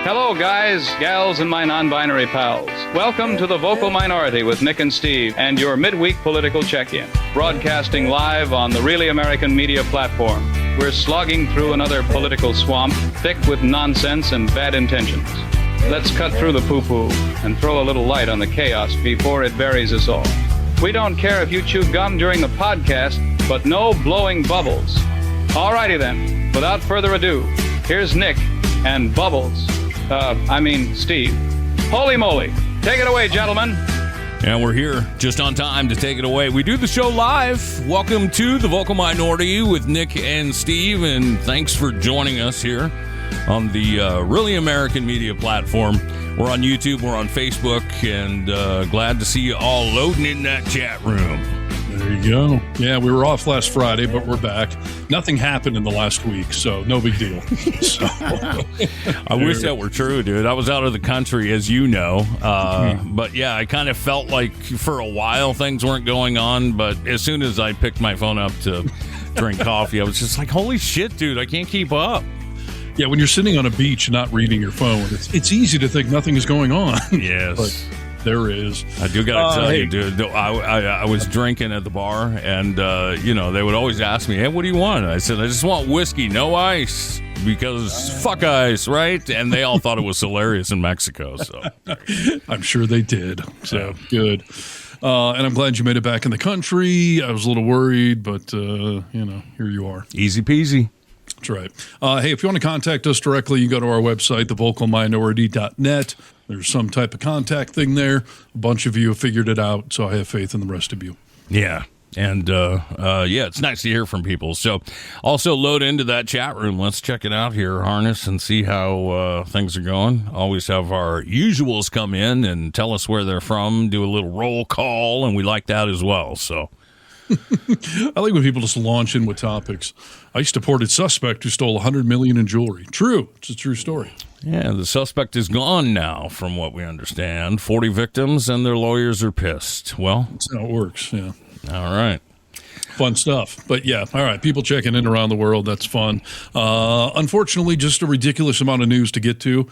Hello, guys, gals, and my non-binary pals. Welcome to the Vocal Minority with Nick and Steve and your midweek political check-in. Broadcasting live on the Really American Media platform. We're slogging through another political swamp, thick with nonsense and bad intentions. Let's cut through the poo-poo and throw a little light on the chaos before it buries us all. We don't care if you chew gum during the podcast, but no blowing bubbles. Alrighty then, without further ado, here's Nick and Bubbles. Steve. Holy moly. Take it away, gentlemen. And we're here just on time to take it away. We do the show live. Welcome to the Vocal Minority with Nick and Steve, and thanks for joining us here on the Really American Media platform. We're on YouTube, we're on Facebook, and glad to see you all loading in that chat room. There you go. Yeah, we were off last Friday, but we're back. Nothing happened in the last week, so no big deal. So, I wish that were true, dude. I was out of the country, as you know. But yeah, I kind of felt like for a while things weren't going on, but as soon as I picked my phone up to drink coffee, I was just like, holy shit, dude, I can't keep up. Yeah, when you're sitting on a beach and not reading your phone, it's easy to think nothing is going on. Yes. But there is. I do got to tell you, dude, I was drinking at the bar, and, they would always ask me, hey, what do you want? I said, I just want whiskey, no ice, because fuck ice, right? And they all thought it was hilarious in Mexico. So I'm sure they did. So good. And I'm glad you made it back in the country. I was a little worried, but, here you are. Easy peasy. That's right. Hey, if you want to contact us directly, you go to our website, thevocalminority.net. There's some type of contact thing there. A bunch of you have figured it out, so I have faith in the rest of you. Yeah. And, it's nice to hear from people. So also load into that chat room. Let's check it out here, Harness, and see how things are going. Always have our usuals come in and tell us where they're from, do a little roll call, and we like that as well, so. I like when people just launch in with topics. ICE deported suspect who stole $100 million in jewelry. True. It's a true story. Yeah, the suspect is gone now, from what we understand. 40 victims, and their lawyers are pissed. Well, that's how it works, yeah. All right. Fun stuff. But yeah, all right, people checking in around the world, that's fun. Unfortunately, just a ridiculous amount of news to get to.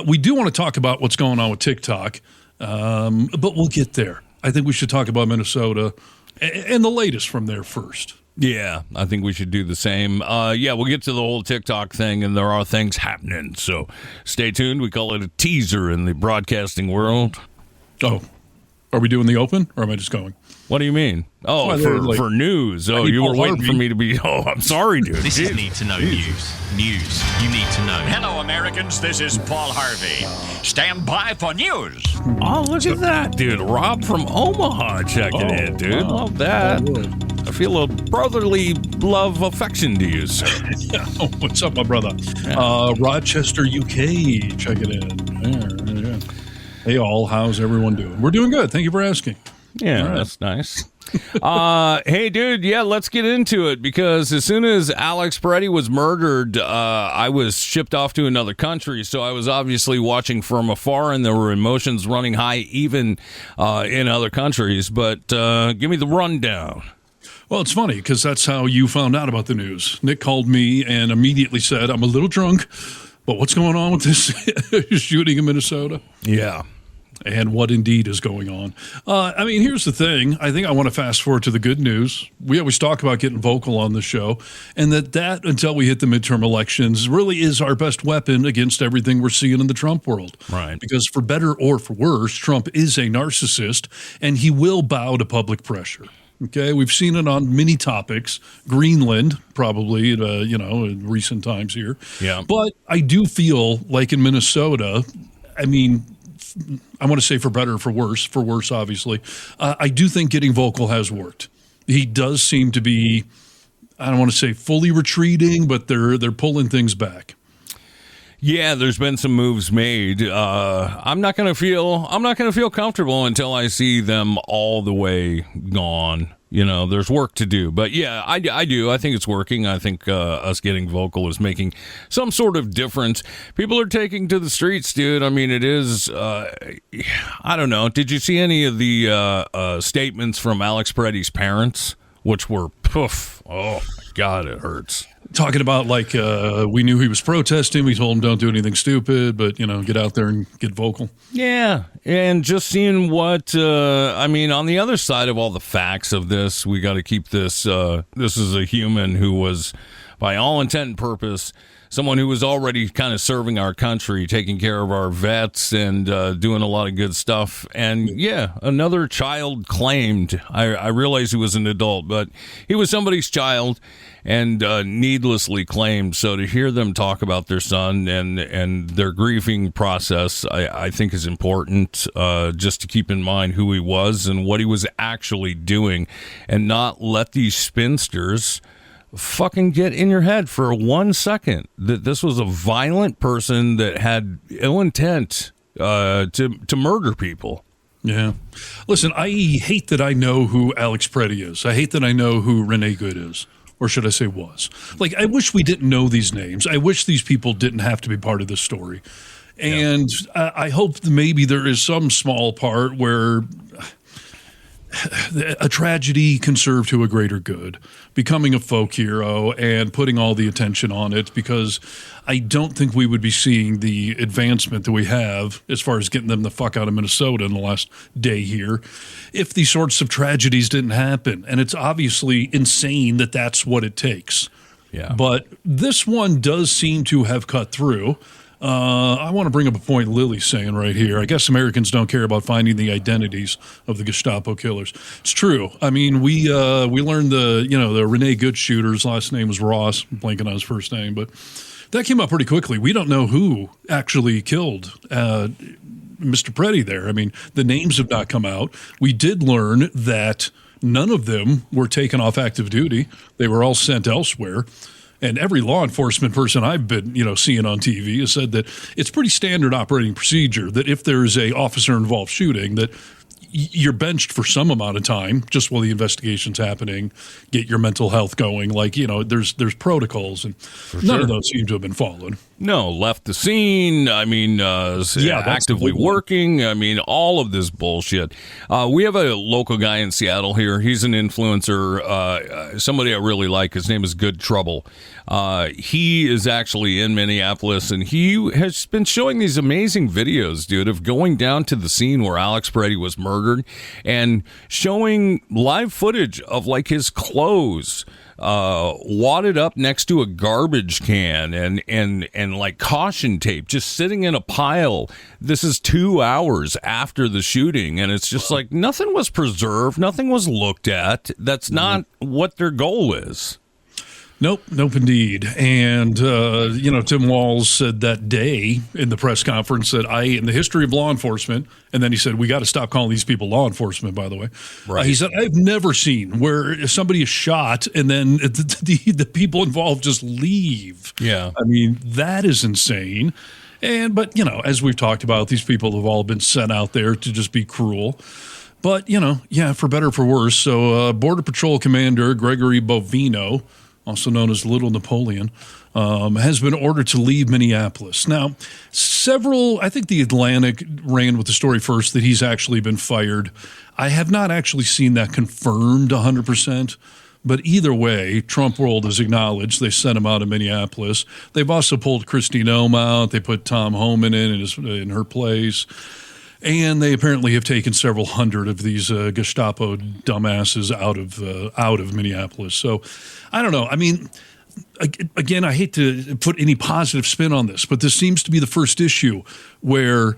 We do want to talk about what's going on with TikTok, but we'll get there. I think we should talk about Minnesota and the latest from there first. Yeah, I think we should do the same. We'll get to the whole TikTok thing, and there are things happening. So stay tuned. We call it a teaser in the broadcasting world. Oh, are we doing the open, or am I just going? What do you mean? Oh, for news. Oh, you were waiting for me to be... Oh, I'm sorry, dude. This is Need to Know News. News you need to know. Hello, Americans. This is Paul Harvey. Stand by for news. Oh, look at that, dude. Rob from Omaha checking in, dude. Wow. Love that. I feel a brotherly love affection to you, sir. Yeah. Oh, what's up, my brother? Yeah. Rochester, UK, checking in. Yeah. Hey, all. How's everyone doing? We're doing good. Thank you for asking. Yeah, right. That's nice. Hey, dude, let's get into it, because as soon as Alex Peretti was murdered, I was shipped off to another country, so I was obviously watching from afar, and there were emotions running high even in other countries. But give me the rundown. Well, it's funny, because that's how you found out about the news. Nick called me and immediately said, I'm a little drunk, but what's going on with this shooting in Minnesota? Yeah. And what indeed is going on. Here's the thing. I think I want to fast forward to the good news. We always talk about getting vocal on the show, and that until we hit the midterm elections really is our best weapon against everything we're seeing in the Trump world. Right. Because for better or for worse, Trump is a narcissist, and he will bow to public pressure. Okay, we've seen it on many topics. Greenland, probably, in recent times here. Yeah. But I do feel like in Minnesota, I want to say for better or for worse, obviously. I do think getting vocal has worked. He does seem to be, I don't want to say fully retreating, but they're pulling things back. Yeah, there's been some moves made. I'm not going to feel comfortable until I see them all the way gone. There's work to do. But yeah, I do. I think it's working. I think us getting vocal is making some sort of difference. People are taking to the streets, dude. It is, I don't know. Did you see any of the statements from Alex Peretti's parents, which were poof? Oh, my God, it hurts. talking about like we knew he was protesting. We told him don't do anything stupid, but get out there and get vocal. Yeah, and just seeing what on the other side of all the facts of this, we got to keep this. This is a human who was, by all intent and purpose, someone who was already kind of serving our country, taking care of our vets, and doing a lot of good stuff. And yeah, another child claimed. I realize he was an adult, but he was somebody's child, and needlessly claimed. So to hear them talk about their son and their grieving process, I think is important, just to keep in mind who he was and what he was actually doing, and not let these spinsters fucking get in your head for 1 second that this was a violent person that had ill intent to murder people. Yeah. Listen, I hate that I know who Alex Preddy is. I hate that I know who Renee Good is. Or should I say was. Like, I wish we didn't know these names. I wish these people didn't have to be part of this story. And I hope that maybe there is some small part where a tragedy can serve to a greater good, becoming a folk hero and putting all the attention on it, because I don't think we would be seeing the advancement that we have as far as getting them the fuck out of Minnesota in the last day here if these sorts of tragedies didn't happen. And it's obviously insane that that's what it takes. Yeah. But this one does seem to have cut through. I want to bring up a point Lily's saying right here. I guess Americans don't care about finding the identities of the Gestapo killers. It's true. I mean, we learned the Renee Good shooter's last name was Ross. I'm blanking on his first name, but that came up pretty quickly. We don't know who actually killed Mr. Preddy there. I mean, the names have not come out. We did learn that none of them were taken off active duty. They were all sent elsewhere. And every law enforcement person I've been, seeing on TV has said that it's pretty standard operating procedure that if there's a officer involved shooting, that you're benched for some amount of time just while the investigation's happening, get your mental health going. Like, there's protocols, and none of those seem to have been followed. No, left the scene. I mean, actively working. I mean, all of this bullshit. We have a local guy in Seattle here. He's an influencer, somebody I really like. His name is Good Trouble. He is actually in Minneapolis, and he has been showing these amazing videos, dude, of going down to the scene where Alex Preddy was murdered and showing live footage of like his clothes wadded up next to a garbage can and like caution tape just sitting in a pile. This is 2 hours after the shooting, and it's just like nothing was preserved, nothing was looked at. That's not what their goal is. Nope, indeed. And, Tim Walz said that day in the press conference that in the history of law enforcement, and then he said, we got to stop calling these people law enforcement, by the way. Right. He said, I've never seen where somebody is shot and then the people involved just leave. Yeah. I mean, that is insane. But, as we've talked about, these people have all been sent out there to just be cruel. But, for better or for worse. So Border Patrol Commander Gregory Bovino, also known as Little Napoleon, has been ordered to leave Minneapolis. Now, I think the Atlantic ran with the story first that he's actually been fired. I have not actually seen that confirmed 100%, but either way, Trump World has acknowledged they sent him out of Minneapolis. They've also pulled Kristi Noem out. They put Tom Homan in her place. And they apparently have taken several hundred of these Gestapo dumbasses out of Minneapolis. So I don't know. I mean, again, I hate to put any positive spin on this, but this seems to be the first issue where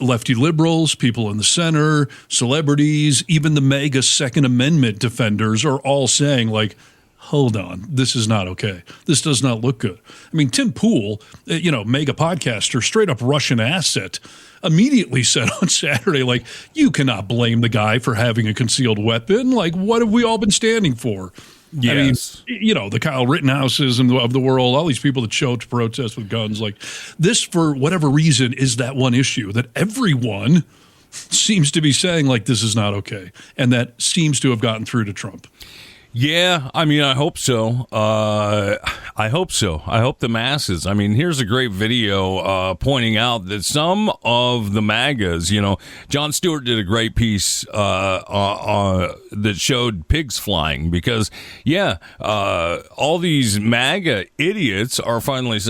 lefty liberals, people in the center, celebrities, even the MAGA Second Amendment defenders are all saying, like, hold on, this is not okay. This does not look good. I mean, Tim Pool, mega podcaster, straight up Russian asset, immediately said on Saturday, like, you cannot blame the guy for having a concealed weapon. Like, what have we all been standing for? Yes. I mean, the Kyle Rittenhouses of the world, all these people that show up to protest with guns, like this, for whatever reason, is that one issue that everyone seems to be saying, like, this is not okay. And that seems to have gotten through to Trump. Yeah, I mean, I hope so. I hope so. I hope the masses. I mean, here's a great video pointing out that some of the MAGAs, Jon Stewart did a great piece that showed pigs flying because, all these MAGA idiots are finally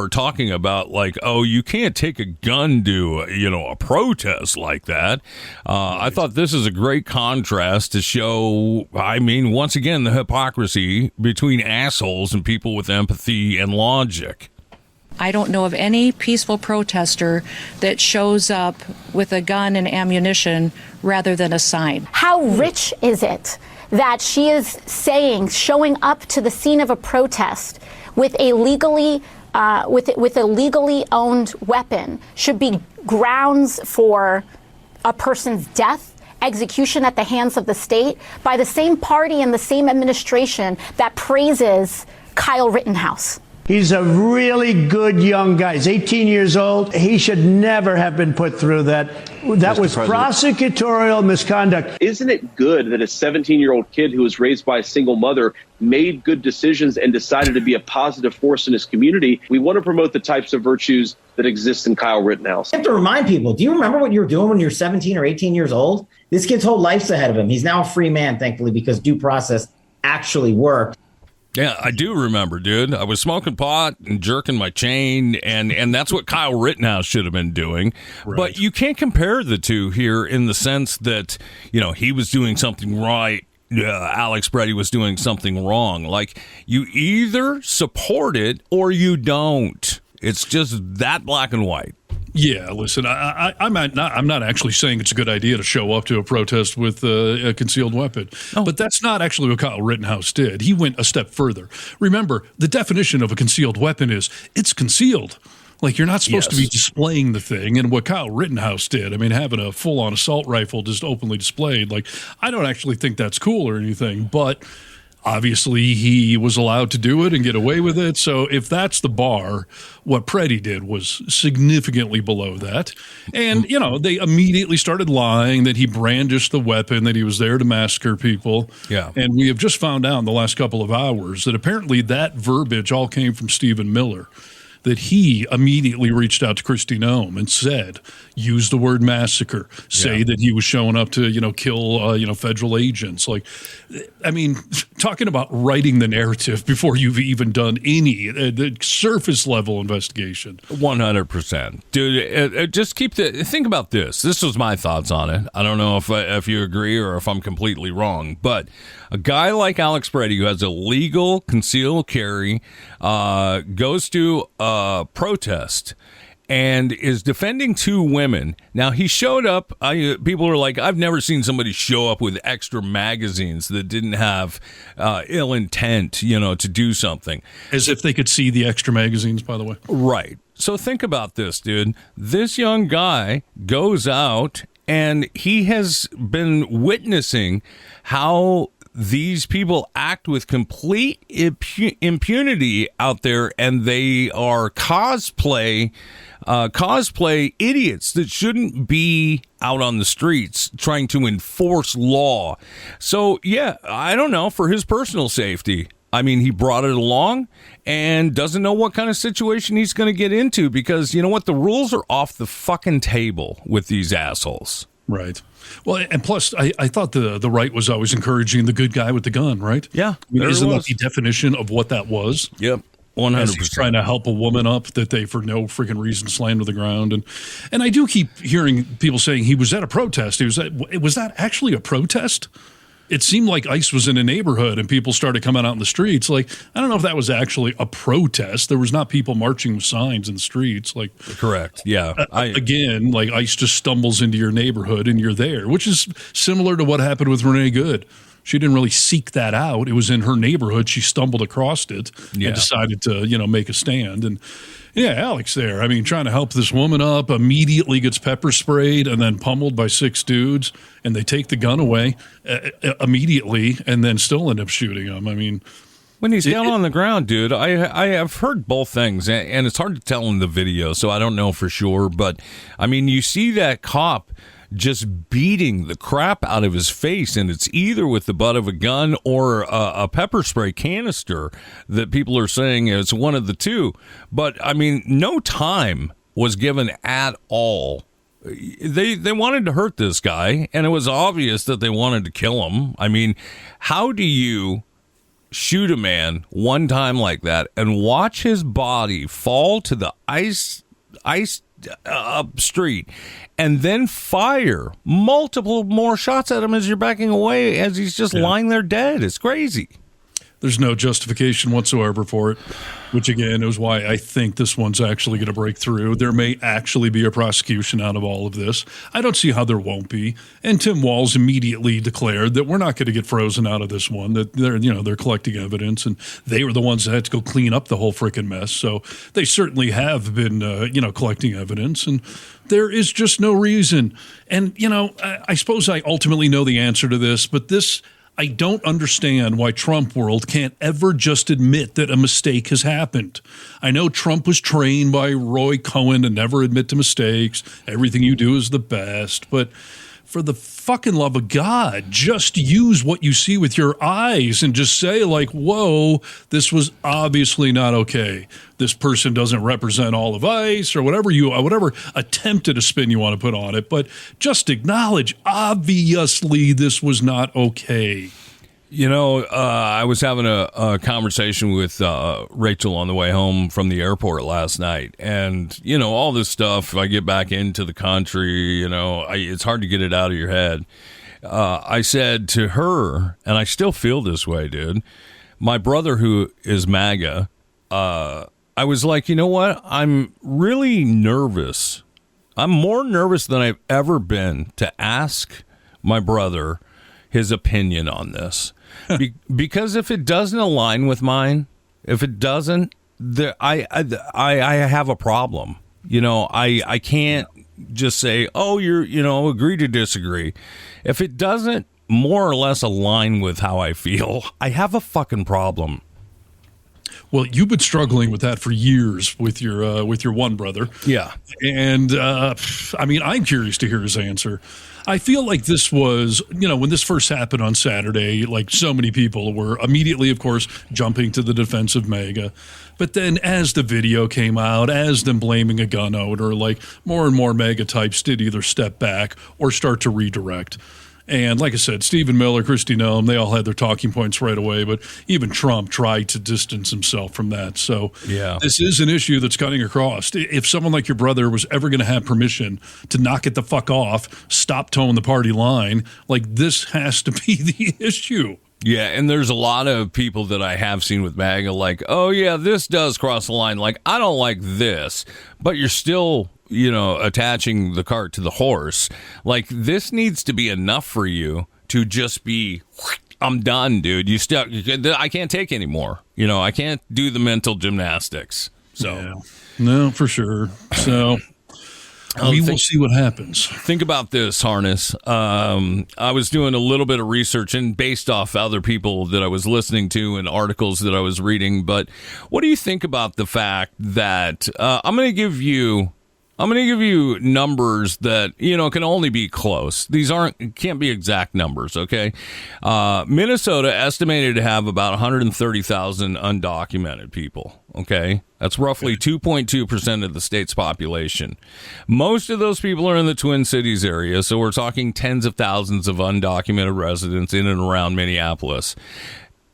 talking about like, oh, you can't take a gun to, a protest like that. I thought this is a great contrast to show, I mean, once again, the hypocrisy between assholes and people with empathy and logic. I don't know of any peaceful protester that shows up with a gun and ammunition rather than a sign. How rich is it that she is showing up to the scene of a protest with a legally owned weapon should be grounds for a person's death, execution at the hands of the state by the same party and the same administration that praises Kyle Rittenhouse. He's a really good young guy. He's 18 years old. He should never have been put through that. That was prosecutorial misconduct. Isn't it good that a 17-year-old kid who was raised by a single mother made good decisions and decided to be a positive force in his community? We want to promote the types of virtues that exist in Kyle Rittenhouse. I have to remind people, do you remember what you were doing when you were 17 or 18 years old? This kid's whole life's ahead of him. He's now a free man, thankfully, because due process actually worked. Yeah, I do remember, dude. I was smoking pot and jerking my chain, and that's what Kyle Rittenhouse should have been doing. Right. But you can't compare the two here in the sense that, he was doing something right. Alex Brady was doing something wrong. Like, you either support it or you don't. It's just that black and white. Yeah, listen, I'm not actually saying it's a good idea to show up to a protest with a concealed weapon. Oh. But that's not actually what Kyle Rittenhouse did. He went a step further. Remember, the definition of a concealed weapon is it's concealed. Like, you're not supposed to be displaying the thing. And what Kyle Rittenhouse did, I mean, having a full-on assault rifle just openly displayed, like, I don't actually think that's cool or anything, but obviously, he was allowed to do it and get away with it. So if that's the bar, what Preddy did was significantly below that. And, they immediately started lying that he brandished the weapon, that he was there to massacre people. Yeah. And we have just found out in the last couple of hours that apparently that verbiage all came from Stephen Miller, that he immediately reached out to Kristi Noem and said, use the word massacre, say that he was showing up to, kill, federal agents. Like, I mean, talking about writing the narrative before you've even done any the surface level investigation. 100%. Dude, just think about this. This was my thoughts on it. I don't know if you agree or if I'm completely wrong, but a guy like Alex Brady, who has a legal concealed carry, goes to a protest and is defending two women. Now, he showed up. People are like, I've never seen somebody show up with extra magazines that didn't have ill intent, to do something. As if they could see the extra magazines, by the way. Right. So think about this, dude. This young guy goes out and he has been witnessing how these people act with complete impunity out there, and they are cosplay idiots that shouldn't be out on the streets trying to enforce law. So, yeah, I don't know, for his personal safety. I mean, he brought it along and doesn't know what kind of situation he's going to get into because, you know what, the rules are off the fucking table with these assholes. Right. Well, and plus, I thought the right was always encouraging the good guy with the gun, right? Yeah. I mean, isn't that the definition of what that was? Yep. 100%. As he's trying to help a woman up that they, for no freaking reason, slammed to the ground. And I do keep hearing people saying he was at a protest. Was that actually a protest? It seemed like ICE was in a neighborhood and people started coming out in the streets. Like, I don't know if that was actually a protest. There was not people marching with signs in the streets. Like, correct. Yeah. Again, like ICE just stumbles into your neighborhood and you're there, which is similar to what happened with Renee Good. She didn't really seek that out. It was in her neighborhood. She stumbled across it and decided to, make a stand. And yeah, Alex there, I mean, trying to help this woman up, immediately gets pepper sprayed and then pummeled by 6 dudes, and they take the gun away immediately and then still end up shooting him. I mean, when he's down on the ground, dude, I have heard both things, and it's hard to tell in the video, so I don't know for sure. But, I mean, you see that cop just beating the crap out of his face, and it's either with the butt of a gun or a pepper spray canister that people are saying it's one of the two. But, I mean, no time was given at all. They wanted to hurt this guy, and it was obvious that they wanted to kill him. I mean, how do you shoot a man one time like that and watch his body fall to the ice street and then fire multiple more shots at him as you're backing away as he's just lying there dead? It's crazy. There's no justification whatsoever for it, which again is why I think this one's actually going to break through. There may actually be a prosecution out of all of this. I don't see how there won't be. And Tim Walz immediately declared that we're not going to get frozen out of this one, that they're collecting evidence, and they were the ones that had to go clean up the whole freaking mess. So they certainly have been, collecting evidence, and there is just no reason. And, I suppose I ultimately know the answer to this, but I don't understand why Trump world can't ever just admit that a mistake has happened. I know Trump was trained by Roy Cohen to never admit to mistakes. Everything you do is the best. But for the fucking love of God, just use what you see with your eyes and just say, like, whoa, this was obviously not okay. This person doesn't represent all of ICE, or whatever attempt at a spin you want to put on it. But just acknowledge, obviously, this was not okay. I was having a conversation with Rachel on the way home from the airport last night. And, all this stuff, I get back into the country, it's hard to get it out of your head. I said to her, and I still feel this way, dude, my brother who is MAGA, I was like, you know what? I'm really nervous. I'm more nervous than I've ever been to ask my brother his opinion on this. Because if it doesn't align with mine, if it doesn't, I have a problem. I can't just say, oh, you're, agree to disagree. If it doesn't more or less align with how I feel, I have a fucking problem. Well, you've been struggling with that for years with your one brother. Yeah. And, I'm curious to hear his answer. I feel like this was, when this first happened on Saturday, like so many people were immediately, of course, jumping to the defense of MAGA. But then as the video came out, as them blaming a gun owner, like more and more MAGA types did either step back or start to redirect. And like I said, Stephen Miller, Kristi Noem, they all had their talking points right away, but even Trump tried to distance himself from that. So This is an issue that's cutting across. If someone like your brother was ever going to have permission to knock it the fuck off, stop towing the party line, like this has to be the issue. Yeah, and there's a lot of people that I have seen with MAGA like, oh, yeah, this does cross the line. Like, I don't like this, but you're still, attaching the cart to the horse. Like, this needs to be enough for you to just be, I'm done, dude. I can't take anymore. I can't do the mental gymnastics. So, yeah. No, for sure. So... we will see what happens. Think about this, Harness. I was doing a little bit of research and based off other people that I was listening to and articles that I was reading. But what do you think about the fact that I'm going to give you numbers that, can only be close. These can't be exact numbers, okay? Minnesota estimated to have about 130,000 undocumented people, okay? That's roughly 2.2% of the state's population. Most of those people are in the Twin Cities area, so we're talking tens of thousands of undocumented residents in and around Minneapolis.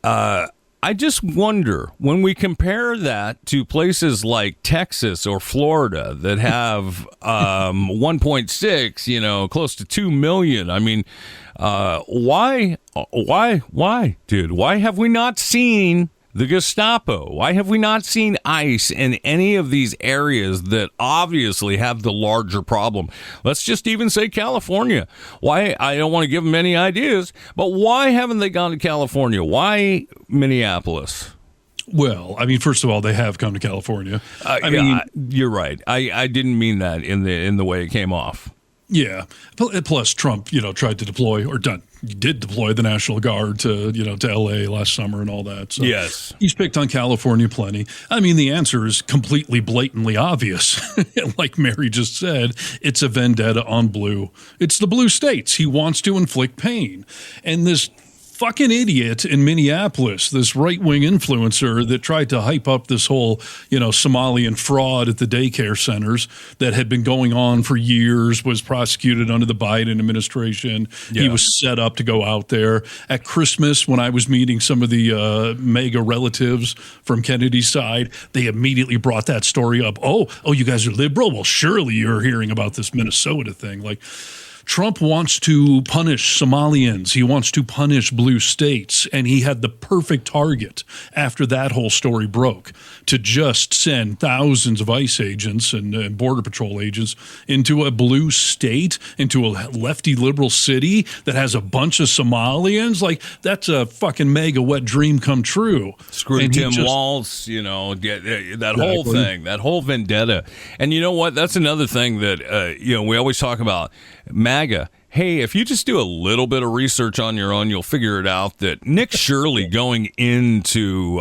I just wonder, when we compare that to places like Texas or Florida that have 1.6, close to 2 million. I mean, why, dude? Why have we not seen the Gestapo? Why have we not seen ICE in any of these areas that obviously have the larger problem? Let's just even say California. Why? I don't want to give them any ideas, but why haven't they gone to California? Why Minneapolis? Well, first of all, they have come to California. You're right. I didn't mean that in the way it came off. Yeah. Plus, Trump, tried to deploy, or did deploy the National Guard to L.A. last summer and all that. So yes. He's picked on California plenty. I mean, the answer is completely blatantly obvious. Like Mary just said, it's a vendetta on blue. It's the blue states. He wants to inflict pain. And this fucking idiot in Minneapolis, this right-wing influencer that tried to hype up this whole, Somalian fraud at the daycare centers that had been going on for years, was prosecuted under the Biden administration. Yeah. He was set up to go out there. At Christmas, when I was meeting some of the MAGA relatives from Kennedy's side, they immediately brought that story up. Oh, you guys are liberal? Well, surely you're hearing about this Minnesota thing. Like, Trump wants to punish Somalians. He wants to punish blue states. And he had the perfect target after that whole story broke to just send thousands of ICE agents and Border Patrol agents into a blue state, into a lefty liberal city that has a bunch of Somalians. Like, that's a fucking mega wet dream come true. Screw Tim Walz, that whole thing, that whole vendetta. And you know what? That's another thing that, we always talk about. MAGA, hey, if you just do a little bit of research on your own, you'll figure it out that Nick Shirley going into,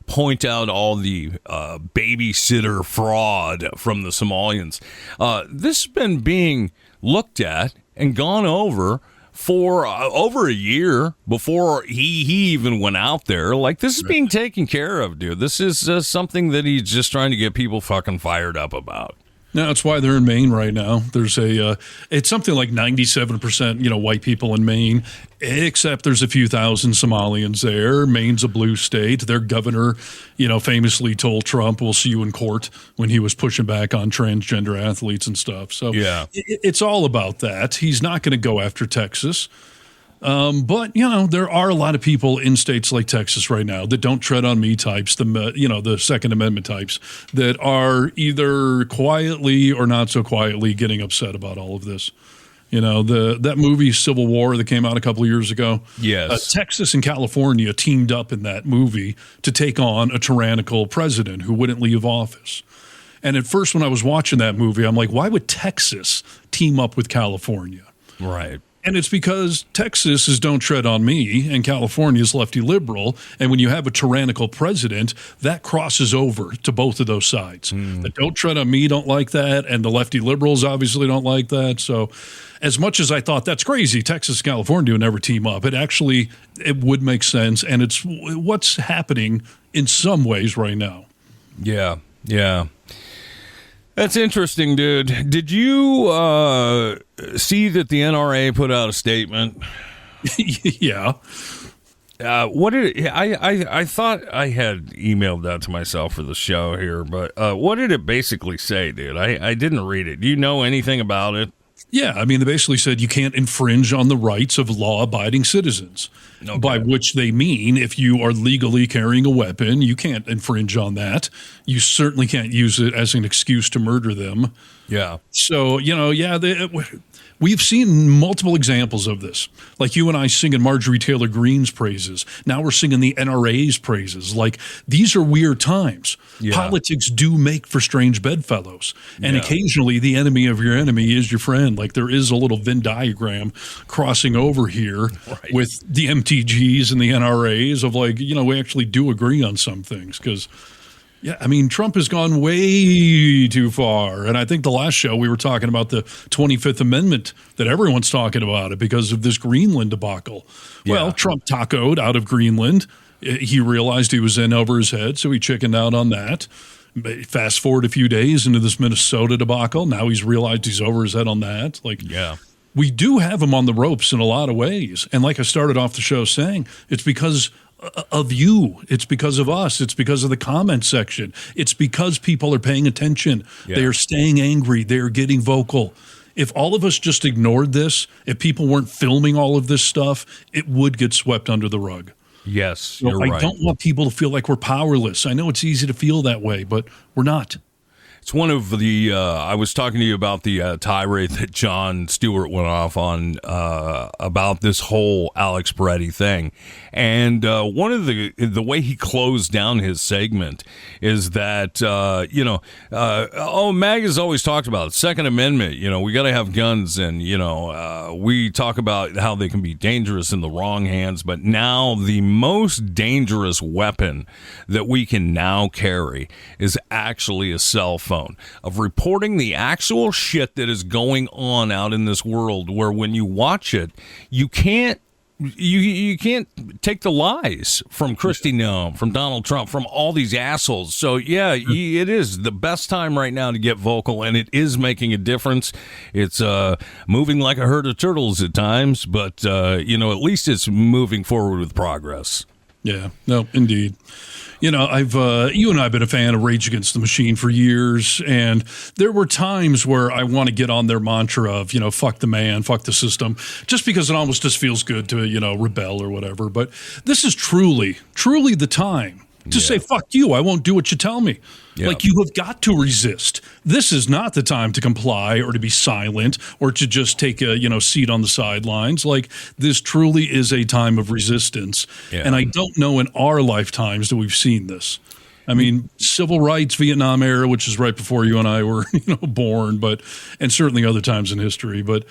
point out all the babysitter fraud from the Somalians. This has been being looked at and gone over for over a year before he even went out there. Like, this is being taken care of, dude. This is something that he's just trying to get people fucking fired up about. No, that's why they're in Maine right now. There's it's something like 97%, white people in Maine, except there's a few thousand Somalians there. Maine's a blue state. Their governor, famously told Trump, "We'll see you in court," when he was pushing back on transgender athletes and stuff. So yeah, it's all about that. He's not going to go after Texas. But, there are a lot of people in states like Texas right now that don't tread on me types, the Second Amendment types, that are either quietly or not so quietly getting upset about all of this. That movie Civil War that came out a couple of years ago. Yes. Texas and California teamed up in that movie to take on a tyrannical president who wouldn't leave office. And at first when I was watching that movie, I'm like, why would Texas team up with California? Right. And it's because Texas is don't tread on me and California is lefty liberal. And when you have a tyrannical president, that crosses over to both of those sides. The don't tread on me don't like that. And the lefty liberals obviously don't like that. So as much as I thought that's crazy, Texas and California would never team up. It would make sense. And it's what's happening in some ways right now. Yeah. Yeah. That's interesting, dude. Did you see that the NRA put out a statement? Yeah. What did it, I thought I had emailed that to myself for the show here, but what did it basically say, dude? I didn't read it. Do you know anything about it? Yeah, I mean, they basically said you can't infringe on the rights of law-abiding citizens, by which they mean if you are legally carrying a weapon, you can't infringe on that. You certainly can't use it as an excuse to murder them. Yeah. So, we've seen multiple examples of this. Like you and I singing Marjorie Taylor Greene's praises. Now we're singing the NRA's praises. Like, these are weird times. Yeah. Politics do make for strange bedfellows. And occasionally the enemy of your enemy is your friend. Like, there is a little Venn diagram crossing over here with the MTGs and the NRAs of we actually do agree on some things because yeah, I mean, Trump has gone way too far. And I think the last show we were talking about the 25th Amendment, that everyone's talking about it because of this Greenland debacle. Yeah. Well, Trump tacoed out of Greenland. He realized he was in over his head, so he chickened out on that. Fast forward a few days into this Minnesota debacle. Now he's realized he's over his head on that. We do have him on the ropes in a lot of ways. And like I started off the show saying, it's because of you. It's because of us. It's because of the comment section. It's because people are paying attention. Yeah. They are staying angry. They are getting vocal. If all of us just ignored this, if people weren't filming all of this stuff, it would get swept under the rug. Yes, you're right. I don't want people to feel like we're powerless. I know it's easy to feel that way, but we're not. It's one of the, I was talking to you about the tirade that Jon Stewart went off on about this whole Alex Peretti thing. And one of the way he closed down his segment is that, MAGA's always talked about it, Second Amendment, we got to have guns, and, we talk about how they can be dangerous in the wrong hands, but now the most dangerous weapon that we can now carry is actually a cell phone, of reporting the actual shit that is going on out in this world, where when you watch it, you can't take the lies from Kristi Noem, from Donald Trump, from all these assholes. So, yeah, it is the best time right now to get vocal, and it is making a difference. It's moving like a herd of turtles at times, but, at least it's moving forward with progress. Yeah, no, indeed. You and I have been a fan of Rage Against the Machine for years, and there were times where I want to get on their mantra of, fuck the man, fuck the system, just because it almost just feels good to, rebel or whatever. But this is truly the time to say, fuck you, I won't do what you tell me. Yeah. Like, you have got to resist. This is not the time to comply or to be silent or to just take a, seat on the sidelines. Like, this truly is a time of resistance. Yeah. And I don't know in our lifetimes that we've seen this. I mean, civil rights, Vietnam era, which is right before you and I were, born, and certainly other times in history. But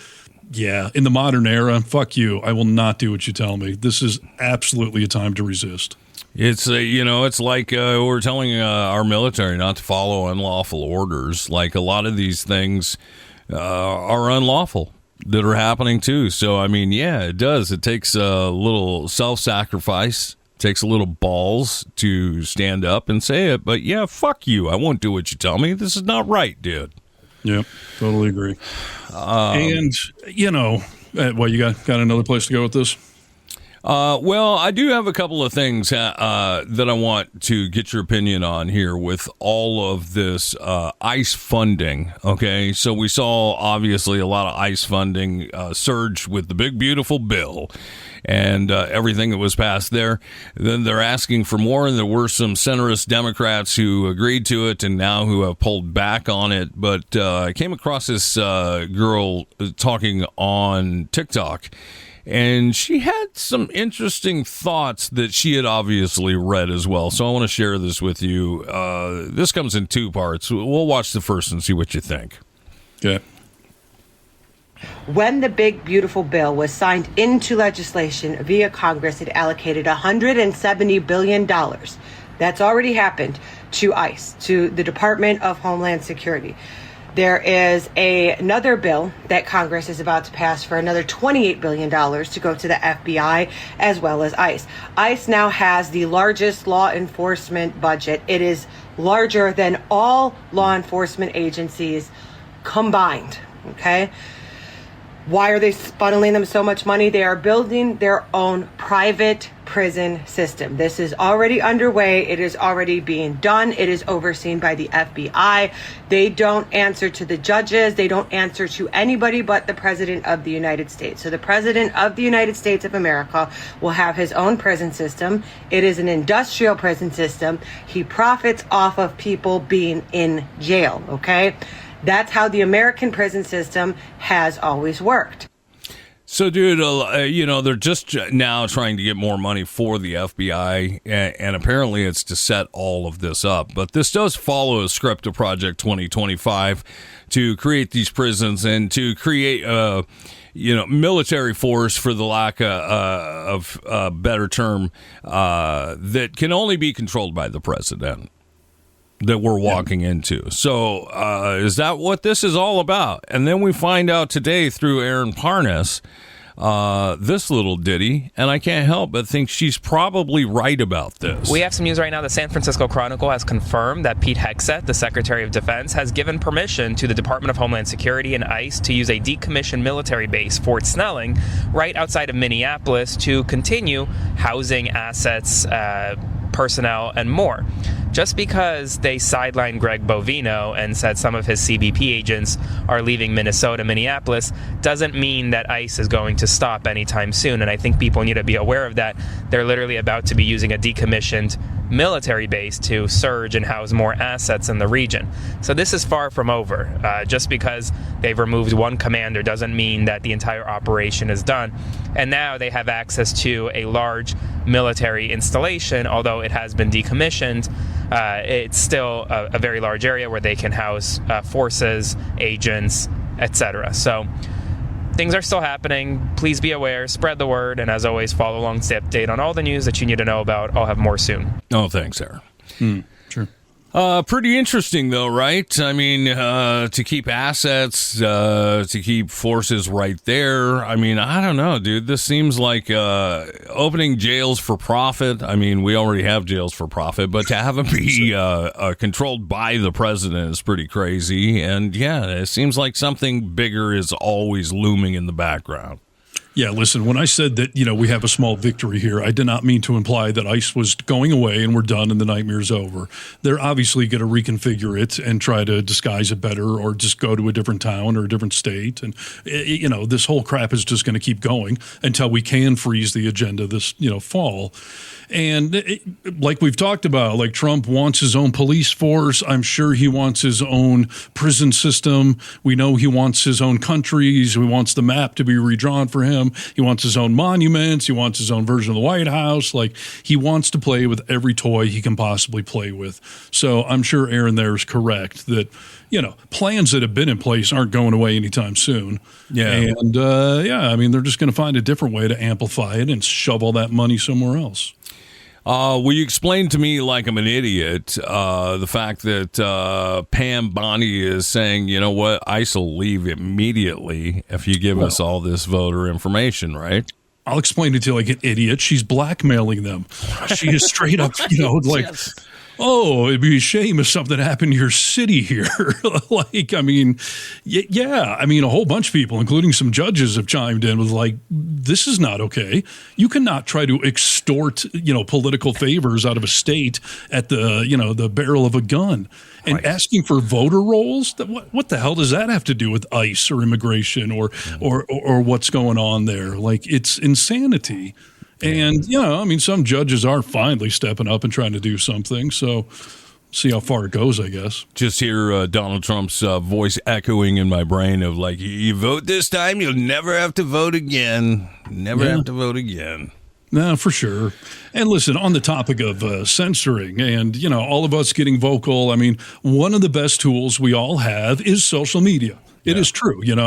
yeah, in the modern era, fuck you. I will not do what you tell me. This is absolutely a time to resist. It's it's like we're telling our military not to follow unlawful orders. Like, a lot of these things are unlawful that are happening too. So, I mean, yeah, it does. It takes a little self-sacrifice. It takes a little balls to stand up and say it. But yeah, fuck you. I won't do what you tell me. This is not right, dude. Yeah, totally agree. And you got another place to go with this? Well, I do have a couple of things that I want to get your opinion on here with all of this ICE funding. Okay, so we saw obviously a lot of ICE funding surge with the big beautiful bill and everything that was passed there. Then they're asking for more, and there were some centrist Democrats who agreed to it and now who have pulled back on it. But I came across this girl talking on TikTok, and she had some interesting thoughts that she had obviously read as well. So I want to share this with you. This comes in two parts. We'll watch the first and see what you think. Okay. When the big, beautiful bill was signed into legislation via Congress, it allocated $170 billion. That's already happened to ICE, to the Department of Homeland Security. There is another bill that Congress is about to pass for another $28 billion to go to the FBI as well as ICE. ICE now has the largest law enforcement budget. It is larger than all law enforcement agencies combined, okay? Why are they funneling them so much money? They are building their own private prison system. This is already underway. It is already being done. It is overseen by the FBI. They don't answer to the judges. They don't answer to anybody but the President of the United States. So the President of the United States of America will have his own prison system. It is an industrial prison system. He profits off of people being in jail, okay? That's how the American prison system has always worked. So, dude, they're just now trying to get more money for the FBI, and apparently it's to set all of this up. But this does follow a script of Project 2025 to create these prisons and to create military force, for the lack of a better term, that can only be controlled by the president, that we're walking into. So is that what this is all about? And then we find out today through Aaron Parnas this little ditty, and I can't help but think she's probably right about this. We have some news right now. The San Francisco Chronicle has confirmed that Pete Hegseth, the Secretary of Defense, has given permission to the Department of Homeland Security and ICE to use a decommissioned military base, Fort Snelling, right outside of Minneapolis to continue housing assets, personnel, and more. Just because they sidelined Greg Bovino and said some of his CBP agents are leaving Minnesota, doesn't mean that ICE is going to stop anytime soon. And I think people need to be aware of that. They're literally about to be using a decommissioned military base to surge and house more assets in the region. So this is far from over. Just because they've removed one commander doesn't mean that the entire operation is done. And now they have access to a large military installation, although it has been decommissioned. It's still a very large area where they can house forces, agents, etc. So things are still happening. Please be aware, spread the word, and as always, follow along to update on all the news that you need to know about. I'll have more soon. Oh, thanks, Sarah. Sure. Pretty interesting, though, right? I mean, to keep assets, to keep forces right there. I mean, I don't know, dude. This seems like opening jails for profit. I mean, we already have jails for profit, but to have them be controlled by the president is pretty crazy. And, yeah, it seems like something bigger is always looming in the background. Yeah, listen, when I said that, we have a small victory here, I did not mean to imply that ICE was going away and we're done and the nightmare's over. They're obviously going to reconfigure it and try to disguise it better or just go to a different town or a different state. And, this whole crap is just going to keep going until we can freeze the agenda this, fall. And like we've talked about, like Trump wants his own police force. I'm sure he wants his own prison system. We know he wants his own countries. He wants the map to be redrawn for him. He wants his own monuments. He wants his own version of the White House. Like, he wants to play with every toy he can possibly play with. So I'm sure Aaron there is correct that, plans that have been in place aren't going away anytime soon. Yeah. And, they're just going to find a different way to amplify it and shove all that money somewhere else. Will you explain to me, like I'm an idiot, the fact that Pam Bondi is saying, you know what, ICE will leave immediately if you give us all this voter information, right? I'll explain it to you like an idiot. She's blackmailing them. She is straight up, like... Yes. Oh, it'd be a shame if something happened to your city here. A whole bunch of people, including some judges, have chimed in with like, this is not okay. You cannot try to extort, political favors out of a state at the barrel of a gun. And asking for voter rolls, what the hell does that have to do with ICE or immigration or what's going on there? Like, it's insanity. And, some judges are finally stepping up and trying to do something. So see how far it goes, I guess. Just hear Donald Trump's voice echoing in my brain of like, you vote this time, you'll never have to vote again. Never have to vote again. No, for sure. And listen, on the topic of censoring and, all of us getting vocal, one of the best tools we all have is social media. It is true, you and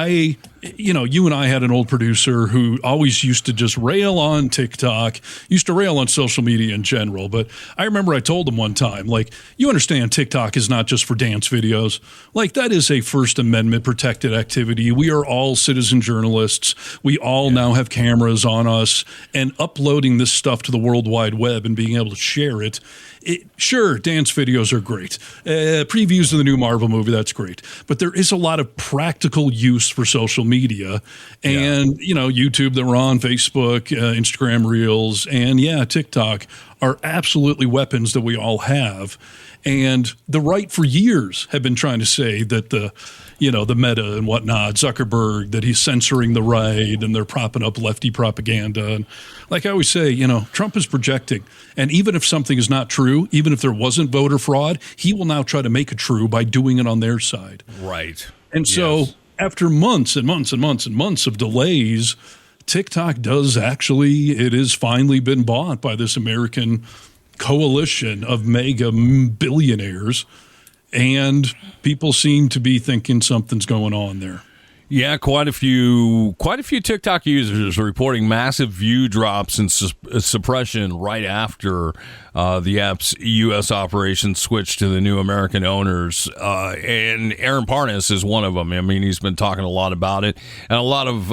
I had an old producer who always used to just rail on TikTok, used to rail on social media in general. But I remember I told him one time, like, you understand TikTok is not just for dance videos. Like, that is a First Amendment protected activity. We are all citizen journalists. We all now have cameras on us, and uploading this stuff to the World Wide Web and being able to share it. Sure, dance videos are great. Previews of the new Marvel movie, that's great. But there is a lot of practical use for social media. And, YouTube that we're on, Facebook, Instagram Reels, and, TikTok are absolutely weapons that we all have. And the right for years have been trying to say that the Meta and whatnot, Zuckerberg, that he's censoring the right and they're propping up lefty propaganda. And like I always say, Trump is projecting. And even if something is not true, even if there wasn't voter fraud, he will now try to make it true by doing it on their side. Right. And so after months and months and months and months of delays, TikTok it has finally been bought by this American coalition of mega billionaires. And people seem to be thinking something's going on there. Yeah, quite a few TikTok users are reporting massive view drops and suppression right after the app's U.S. operations switched to the new American owners. And Aaron Parnas is one of them. He's been talking a lot about it, and a lot of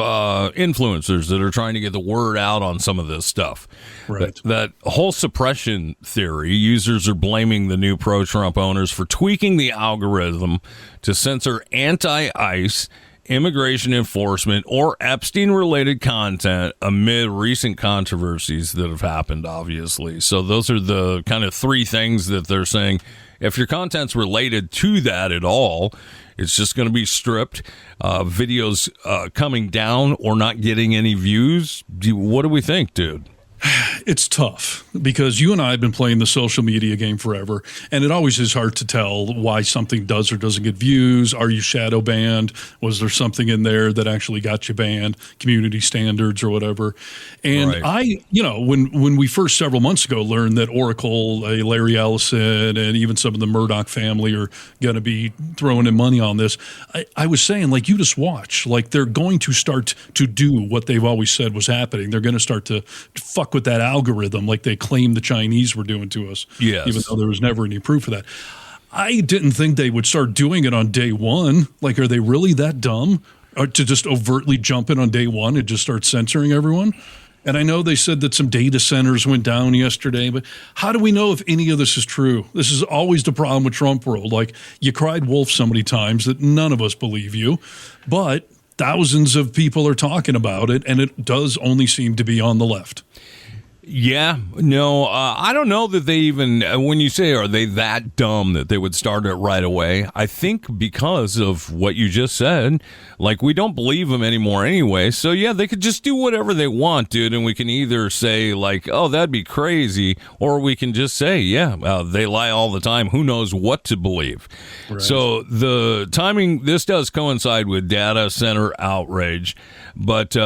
influencers that are trying to get the word out on some of this stuff. Right. That whole suppression theory, users are blaming the new pro-Trump owners for tweaking the algorithm to censor anti-ICE, immigration enforcement, or Epstein-related content amid recent controversies that have happened, obviously. So those are the kind of three things that they're saying. If your content's related to that at all, it's just going to be stripped. Videos coming down or not getting any views. What do we think, dude? It's tough because you and I have been playing the social media game forever, and it always is hard to tell why something does or doesn't get views. Are you shadow banned? Was there something in there that actually got you banned? Community standards or whatever. And right. When we first several months ago learned that Oracle, Larry Ellison, and even some of the Murdoch family are going to be throwing in money on this, I was saying, like, you just watch. Like, they're going to start to do what they've always said was happening. They're going to start to fuck with that algorithm like they claim the Chinese were doing to us. Yes. Even though there was never any proof of that. I didn't think they would start doing it on day one. Like, are they really that dumb? Or to just overtly jump in on day one and just start censoring everyone? And I know they said that some data centers went down yesterday, but how do we know if any of this is true? This is always the problem with Trump world. Like, you cried wolf so many times that none of us believe you, but thousands of people are talking about it, and it does only seem to be on the left. Yeah, no, I don't know that they even, when you say, are they that dumb that they would start it right away? I think because of what you just said, like, we don't believe them anymore anyway. So, yeah, they could just do whatever they want, dude. And we can either say, like, oh, that'd be crazy, or we can just say, yeah, they lie all the time. Who knows what to believe? Right. So the timing, this does coincide with data center outrage, but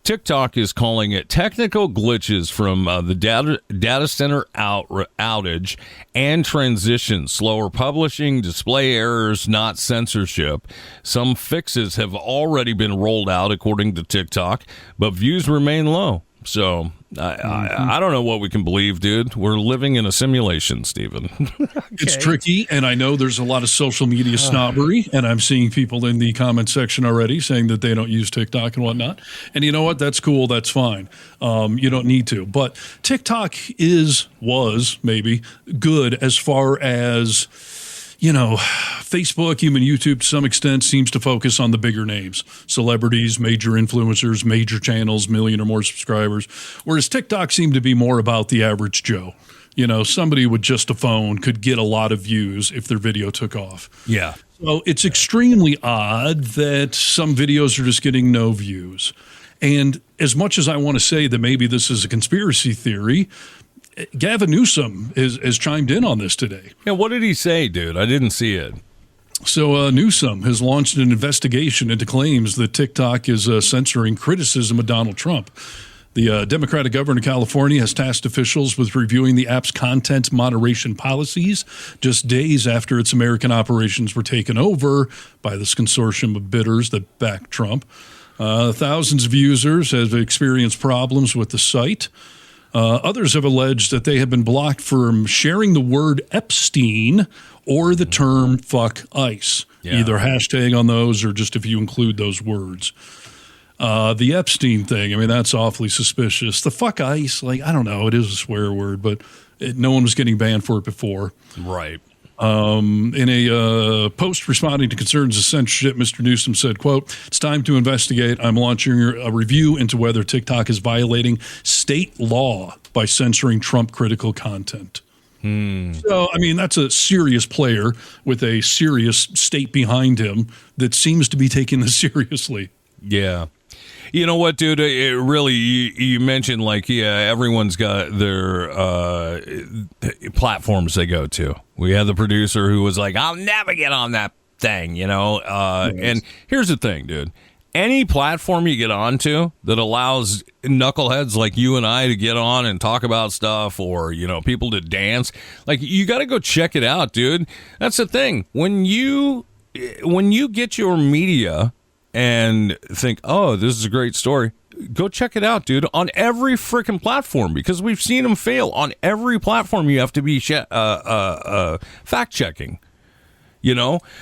TikTok is calling it technical glitches from the data center outage and transition, slower publishing, display errors, not censorship. Some fixes have already been rolled out, according to TikTok, but views remain low. So I don't know what we can believe, dude. We're living in a simulation, Stephen. Okay. It's tricky, and I know there's a lot of social media snobbery, and I'm seeing people in the comment section already saying that they don't use TikTok and whatnot. And you know what? That's cool. That's fine. You don't need to. But TikTok was maybe good as far as, Facebook, even YouTube to some extent seems to focus on the bigger names, celebrities, major influencers, major channels, million or more subscribers, whereas TikTok seemed to be more about the average Joe. Somebody with just a phone could get a lot of views if their video took off. Yeah. So it's extremely odd that some videos are just getting no views. And as much as I want to say that maybe this is a conspiracy theory, Gavin Newsom has chimed in on this today. Yeah, what did he say, dude? I didn't see it. So Newsom has launched an investigation into claims that TikTok is censoring criticism of Donald Trump. The Democratic governor of California has tasked officials with reviewing the app's content moderation policies just days after its American operations were taken over by this consortium of bidders that backed Trump. Thousands of users have experienced problems with the site. Others have alleged that they have been blocked from sharing the word Epstein or the term fuck ICE, either hashtag on those or just if you include those words. The Epstein thing, I mean, that's awfully suspicious. The fuck ICE, like, I don't know, it is a swear word, but no one was getting banned for it before. Right. In a post responding to concerns of censorship, Mr. Newsom said, quote, "It's time to investigate. I'm launching a review into whether TikTok is violating state law by censoring Trump critical content." So, I mean, that's a serious player with a serious state behind him that seems to be taking this seriously. Yeah. You know what, dude? It really, you mentioned, like, everyone's got their platforms they go to. We had the producer who was like, I'll never get on that thing, Yes. And here's the thing, dude. Any platform you get onto that allows knuckleheads like you and I to get on and talk about stuff, or, people to dance, like, you got to go check it out, dude. That's the thing. When you get your media and think, oh, this is a great story, go check it out, dude, on every freaking platform, because we've seen them fail. On every platform, you have to be fact-checking,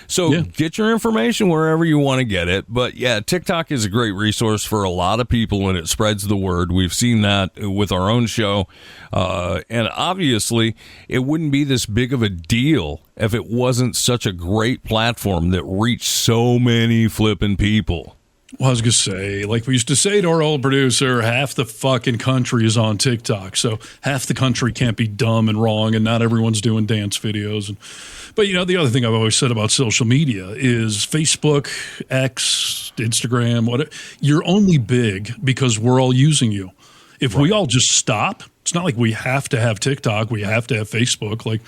So get your information wherever you want to get it. But, yeah, TikTok is a great resource for a lot of people, and it spreads the word. We've seen that with our own show. And obviously, it wouldn't be this big of a deal if it wasn't such a great platform that reached so many flipping people. Well, I was going to say, like we used to say to our old producer, half the fucking country is on TikTok. So half the country can't be dumb and wrong, and not everyone's doing dance videos. But, the other thing I've always said about social media is Facebook, X, Instagram, whatever, you're only big because we're all using you. If we all just stop, it's not like we have to have TikTok, we have to have Facebook. Like,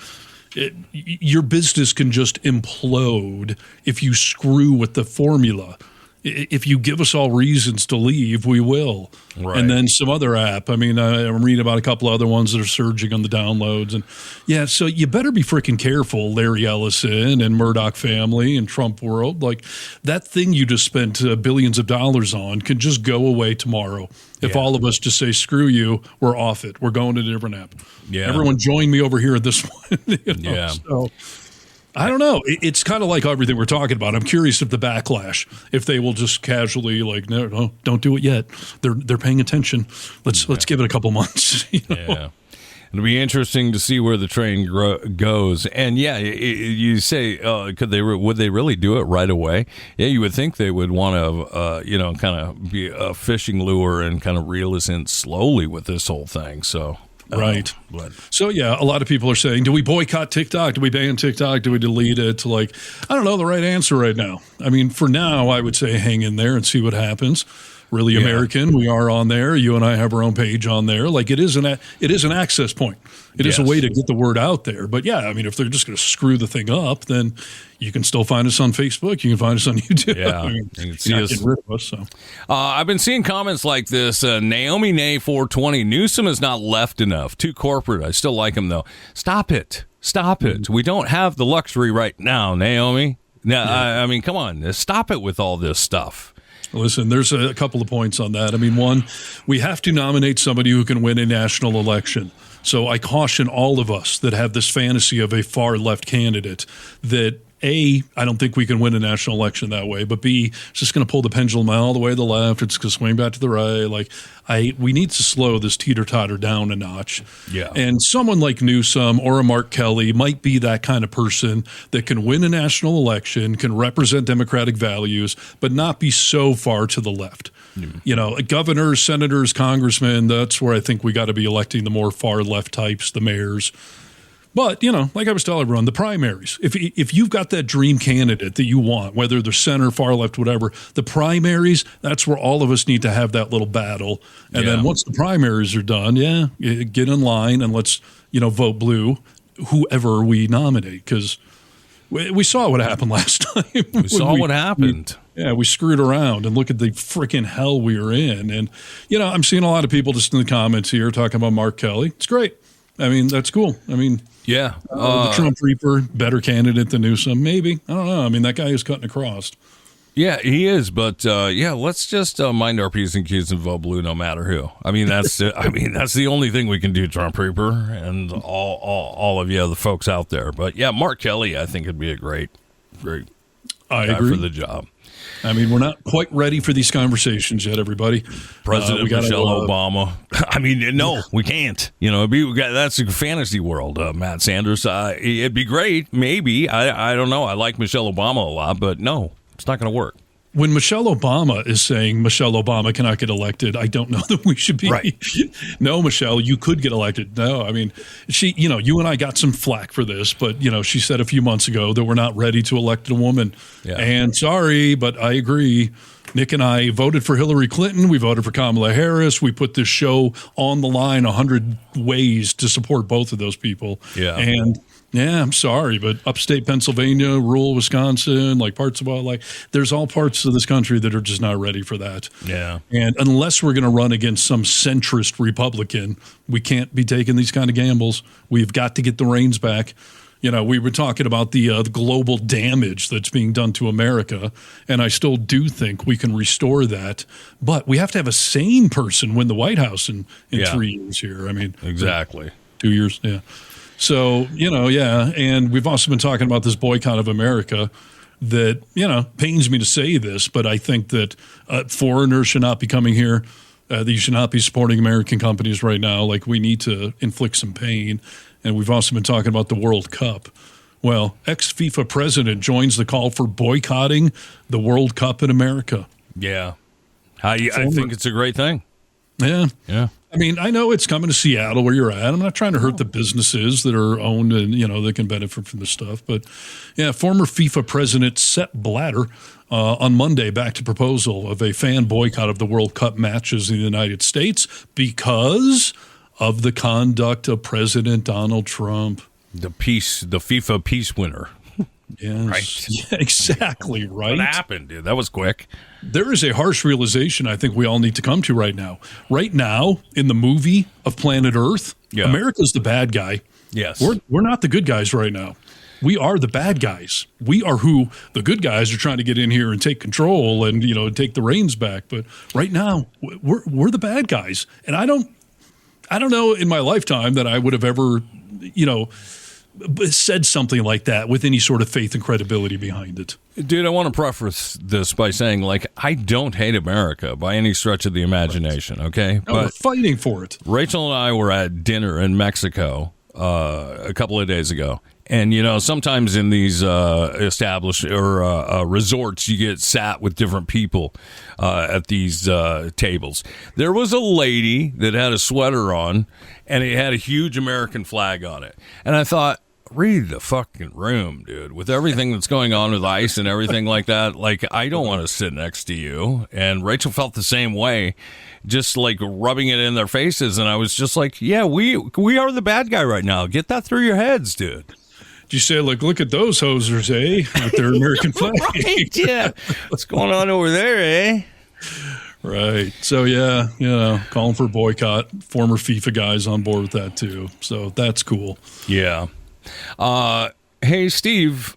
your business can just implode if you screw with the formula. If you give us all reasons to leave, we will. Right. And then some other app. I mean, I'm reading about a couple of other ones that are surging on the downloads. And yeah, so you better be freaking careful, Larry Ellison and Murdoch family and Trump world. Like, that thing you just spent billions of dollars on could just go away tomorrow. If all of us just say, screw you, we're off it. We're going to a different app. Yeah. Everyone join me over here at this one. Yeah. So, I don't know. It's kind of like everything we're talking about. I'm curious if the backlash, if they will just casually like, no, don't do it yet. They're paying attention. Let's give it a couple months. Yeah. It'll be interesting to see where the train goes. And yeah, you say, would they really do it right away? Yeah, you would think they would want to, kind of be a fishing lure and kind of reel us in slowly with this whole thing. So. Right. So, yeah, a lot of people are saying, do we boycott TikTok? Do we ban TikTok? Do we delete it? Like, I don't know the right answer right now. I mean, for now, I would say hang in there and see what happens. Really American. We are on there. You and I have our own page on there. Like, it is an access point. It is a way to get the word out there. But yeah, I mean, if they're just going to screw the thing up, then you can still find us on Facebook. You can find us on YouTube. Yeah, I mean, you can see us. Rid of us, so. I've been seeing comments like this. Naomi Nay 420. Newsom is not left enough. Too corporate. I still like him though. Stop it. We don't have the luxury right now, Naomi. Now, I mean, come on. Stop it with all this stuff. Listen, there's a couple of points on that. I mean, one, we have to nominate somebody who can win a national election. So I caution all of us that have this fantasy of a far left candidate that A, I don't think we can win a national election that way, but B, it's just going to pull the pendulum all the way to the left. It's going to swing back to the right. Like, we need to slow this teeter-totter down a notch. Yeah. And someone like Newsom or a Mark Kelly might be that kind of person that can win a national election, can represent democratic values, but not be so far to the left. Mm. You know, governors, senators, congressmen, that's where I think we got to be electing the more far left types, the mayors. But, you know, like I was telling everyone, the primaries, if you've got that dream candidate that you want, whether they're center, far left, whatever, the primaries, that's where all of us need to have that little battle. And then once the primaries are done, get in line and let's, vote blue, whoever we nominate. Because we saw what happened last time. We saw what happened. We screwed around and look at the freaking hell we were in. And, I'm seeing a lot of people just in the comments here talking about Mark Kelly. It's great. I mean, that's cool. I mean, the Trump Reaper, better candidate than Newsom, maybe. I don't know. I mean, that guy is cutting across. Yeah, he is. But let's just mind our P's and Q's and vote blue, no matter who. I mean, that's that's the only thing we can do, Trump Reaper, and all of you, the folks out there. But yeah, Mark Kelly, I think would be a great I guy agree. for the job. I mean, we're not quite ready for these conversations yet, everybody. President Michelle Obama. I mean, no, we can't. That's a fantasy world, Matt Sanders. It'd be great, maybe. I don't know. I like Michelle Obama a lot, but no, it's not going to work. When Michelle Obama is saying Michelle Obama cannot get elected, I don't know that we should be. Right. No, Michelle, you could get elected. No, I mean, she, you and I got some flack for this, but, she said a few months ago that we're not ready to elect a woman. Yeah. And sorry, but I agree. Nick and I voted for Hillary Clinton. We voted for Kamala Harris. We put this show on the line 100 ways to support both of those people. Yeah. And I'm sorry, but upstate Pennsylvania, rural Wisconsin, like parts of there's all parts of this country that are just not ready for that. Yeah. And unless we're going to run against some centrist Republican, we can't be taking these kind of gambles. We've got to get the reins back. We were talking about the global damage that's being done to America, and I still do think we can restore that. But we have to have a sane person win the White House in 3 years here. I mean, exactly. 2 years, yeah. So, and we've also been talking about this boycott of America that, pains me to say this, but I think that foreigners should not be coming here. That you should not be supporting American companies right now. Like, we need to inflict some pain. And we've also been talking about the World Cup. Well, ex-FIFA president joins the call for boycotting the World Cup in America. Yeah. I think it's a great thing. Yeah. Yeah. I mean, I know it's coming to Seattle where you're at. I'm not trying to hurt the businesses that are owned and, that can benefit from this stuff. But yeah, former FIFA president Sepp Blatter on Monday backed a proposal of a fan boycott of the World Cup matches in the United States because of the conduct of President Donald Trump. The FIFA peace winner. Yes. Right. Yeah, exactly right. What happened, dude? That was quick. There is a harsh realization I think we all need to come to right now. Right now, in the movie of Planet Earth, America's the bad guy. Yes. We're not the good guys right now. We are the bad guys. We are who the good guys are trying to get in here and take control and, take the reins back. But right now, we're the bad guys. And I don't know in my lifetime that I would have ever, said something like that with any sort of faith and credibility behind it. Dude, I want to preface this by saying, I don't hate America by any stretch of the imagination, okay? No, we're fighting for it. Rachel and I were at dinner in Mexico a couple of days ago. And, sometimes in these established or resorts, you get sat with different people at these tables. There was a lady that had a sweater on, and it had a huge American flag on it. And I thought, read the fucking room, dude. With everything that's going on with ICE and everything like that, I don't want to sit next to you. And Rachel felt the same way, just rubbing it in their faces. And I was just like, yeah, we are the bad guy right now. Get that through your heads, dude. You say, look at those hosers, eh? With their American flag. Right, yeah. What's going on over there, eh? Right. So, yeah, calling for boycott. Former FIFA guys on board with that, too. So that's cool. Yeah. Hey, Steve,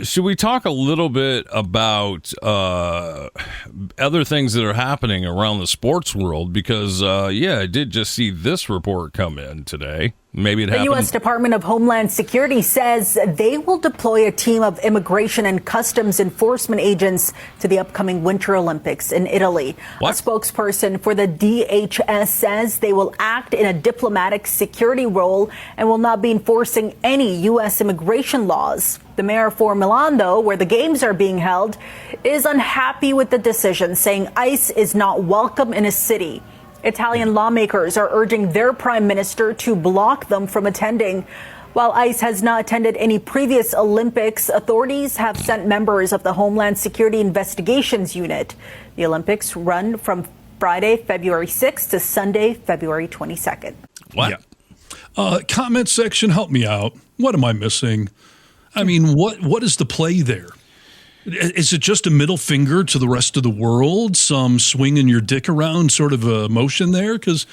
should we talk a little bit about other things that are happening around the sports world? Because, I did just see this report come in today. Maybe it happened. The U.S. Department of Homeland Security says they will deploy a team of immigration and customs enforcement agents to the upcoming Winter Olympics in Italy. What? A spokesperson for the DHS says they will act in a diplomatic security role and will not be enforcing any U.S. immigration laws. The mayor for Milan, though, where the games are being held, is unhappy with the decision, saying ICE is not welcome in his city. Italian lawmakers are urging their prime minister to block them from attending. While ICE has not attended any previous Olympics, authorities have sent members of the Homeland Security Investigations Unit. The Olympics run from Friday, February 6th to Sunday, February 22nd. What? Yeah. Comment section, help me out. What am I missing? I mean, what is the play there? Is it just a middle finger to the rest of the world? Some swinging your dick around sort of a motion there? Because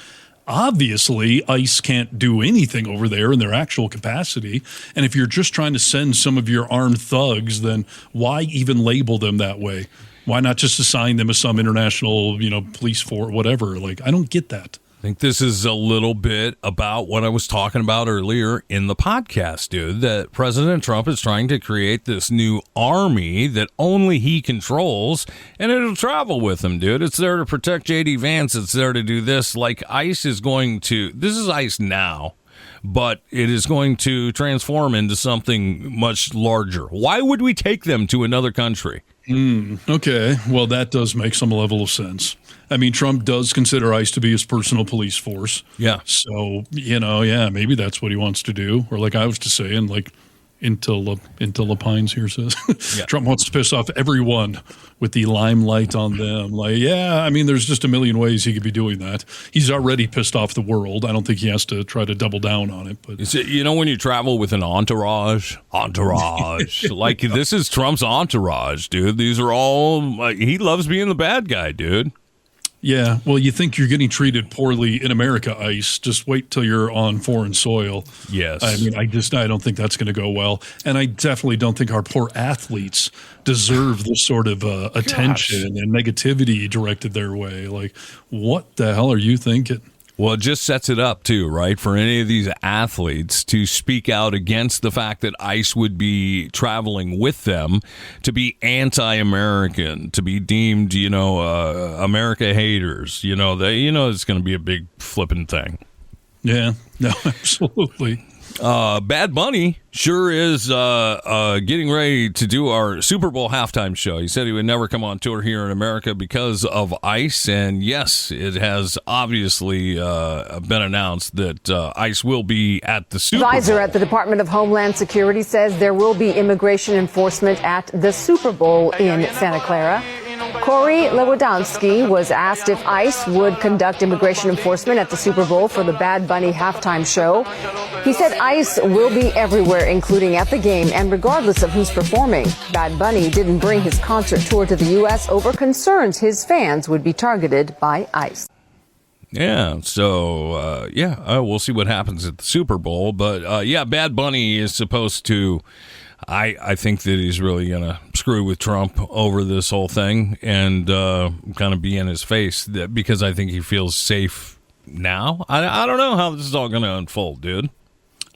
obviously ICE can't do anything over there in their actual capacity. And if you're just trying to send some of your armed thugs, then why even label them that way? Why not just assign them as some international, police force, whatever? I don't get that. I think this is a little bit about what I was talking about earlier in the podcast, dude, that President Trump is trying to create this new army that only he controls, and it'll travel with him, dude. It's there to protect J.D. Vance. It's there to do this. ICE is going to, this is ICE now, but it is going to transform into something much larger. Why would we take them to another country? Okay. Well, that does make some level of sense. I mean, Trump does consider ICE to be his personal police force. Yeah. So, maybe that's what he wants to do. Or like I was just saying, until Lapines here says, yeah. Trump wants to piss off everyone with the limelight on them. There's just a million ways he could be doing that. He's already pissed off the world. I don't think he has to try to double down on it. But when you travel with an entourage, this is Trump's entourage, dude. These are all, he loves being the bad guy, dude. Yeah, well, you think you're getting treated poorly in America, ICE. Just wait till you're on foreign soil. Yes. I mean, I don't think that's going to go well. And I definitely don't think our poor athletes deserve this sort of attention and negativity directed their way. What the hell are you thinking? Well, it just sets it up, too, right, for any of these athletes to speak out against the fact that ICE would be traveling with them, to be anti-American, to be deemed, America haters. It's going to be a big flipping thing. Yeah, no, absolutely. Bad Bunny sure is getting ready to do our Super Bowl halftime show. He said he would never come on tour here in America because of ICE. And yes, it has obviously been announced that ICE will be at the Super Bowl. Advisor at the Department of Homeland Security says there will be immigration enforcement at the Super Bowl in Santa Clara. Corey Lewandowski was asked if ICE would conduct immigration enforcement at the Super Bowl for the Bad Bunny halftime show. He said ICE will be everywhere, including at the game and regardless of who's performing. Bad Bunny didn't bring his concert tour to the U.S. over concerns his fans would be targeted by ICE. Yeah, so, we'll see what happens at the Super Bowl. But, Bad Bunny is supposed to... I think that he's really going to screw with Trump over this whole thing and kind of be in his face because I think he feels safe now. I don't know how this is all going to unfold, dude.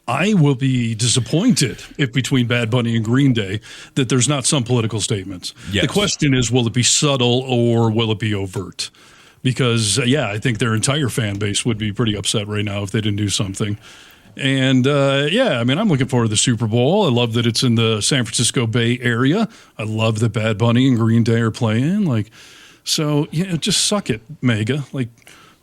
I will be disappointed if between Bad Bunny and Green Day that there's not some political statements. Yes. The question is, will it be subtle or will it be overt? Because, I think their entire fan base would be pretty upset right now if they didn't do something. And, I'm looking forward to the Super Bowl. I love that it's in the San Francisco Bay Area. I love that Bad Bunny and Green Day are playing. Just suck it, Mega. What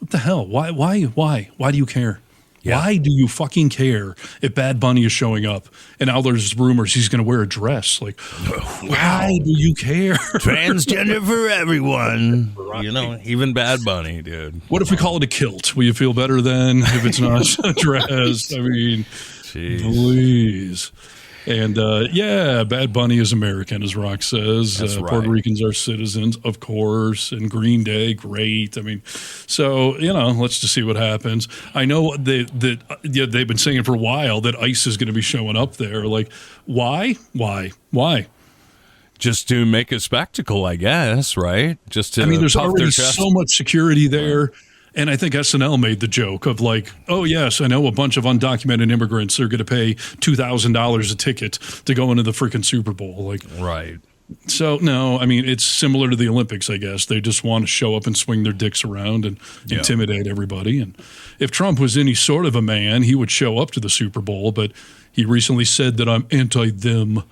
the hell? Why do you care? Yeah. Why do you fucking care if Bad Bunny is showing up and now there's rumors he's going to wear a dress? Why do you care? Transgender for everyone. Right. Even Bad Bunny, dude. What if we call it a kilt? Will you feel better then if it's not a dress? I mean, jeez. Please. And, Bad Bunny is American, as Rock says. That's right. Puerto Ricans are citizens, of course. And Green Day, great. I mean, so, let's just see what happens. I know they've been saying for a while that ICE is going to be showing up there. Why? Just to make a spectacle, I guess, right? Just to there's already so much security there. And I think SNL made the joke of oh, yes, I know a bunch of undocumented immigrants are going to pay $2,000 a ticket to go into the freaking Super Bowl. Right. So, no, it's similar to the Olympics, I guess. They just want to show up and swing their dicks around and intimidate everybody. And if Trump was any sort of a man, he would show up to the Super Bowl. But he recently said that I'm anti-them,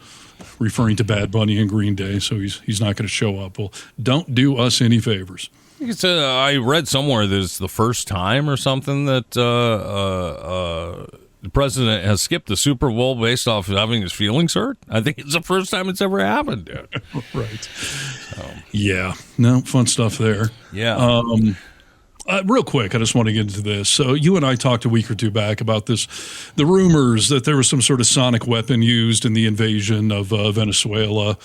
referring to Bad Bunny and Green Day. So he's not going to show up. Well, don't do us any favors. I read somewhere that it's the first time or something that the president has skipped the Super Bowl based off having his feelings hurt. I think it's the first time it's ever happened, dude. Right. So. Yeah. No, fun stuff there. Yeah. Real quick, I just want to get into this. So you and I talked a week or two back about the rumors that there was some sort of sonic weapon used in the invasion of Venezuela.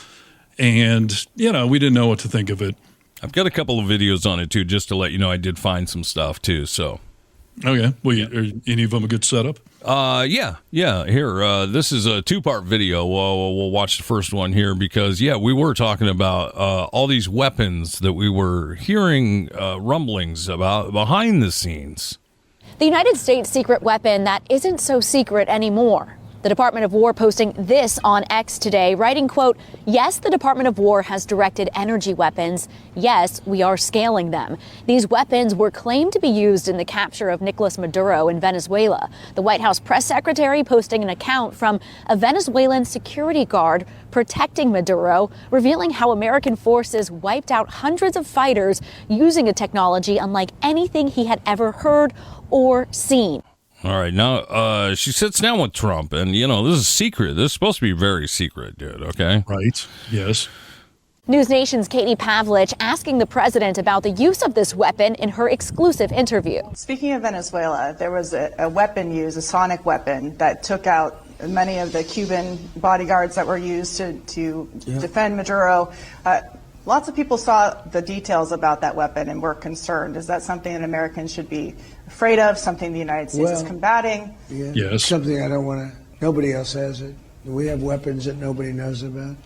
And, we didn't know what to think of it. I've got a couple of videos on it, too, just to let you know I did find some stuff, too, so. Okay. Well, are any of them a good setup? Yeah. Here, this is a two-part video. We'll watch the first one here because, we were talking about all these weapons that we were hearing rumblings about behind the scenes. The United States secret weapon that isn't so secret anymore. The Department of War posting this on X today, writing, quote, "Yes, the Department of War has directed energy weapons. Yes, we are scaling them. These weapons were claimed to be used in the capture of Nicolas Maduro in Venezuela." The White House press secretary posting an account from a Venezuelan security guard protecting Maduro, revealing how American forces wiped out hundreds of fighters using a technology unlike anything he had ever heard or seen. All right, now she sits down with Trump, and, this is secret. This is supposed to be very secret, dude, okay? Right, yes. News Nation's Katie Pavlich asking the president about the use of this weapon in her exclusive interview. Speaking of Venezuela, there was a weapon used, a sonic weapon, that took out many of the Cuban bodyguards that were used to defend Maduro. Lots of people saw the details about that weapon and were concerned. Is that something that Americans should be afraid of, something the United States is combating? Yeah, yes. Something I don't want to, nobody else has it. We have weapons that nobody knows about.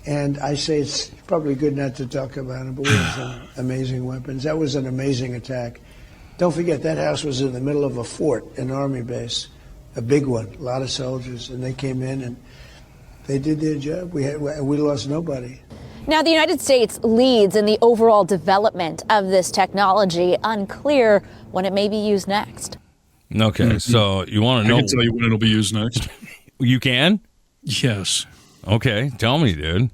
And I say it's probably good not to talk about it, but we have some amazing weapons. That was an amazing attack. Don't forget, that house was in the middle of a fort, an army base, a big one, a lot of soldiers, and they came in and they did their job. We lost nobody. Now, the United States leads in the overall development of this technology. Unclear when it may be used next. Okay, so you want to know? I can tell you when it'll be used next. You can? Yes. Okay, tell me, dude.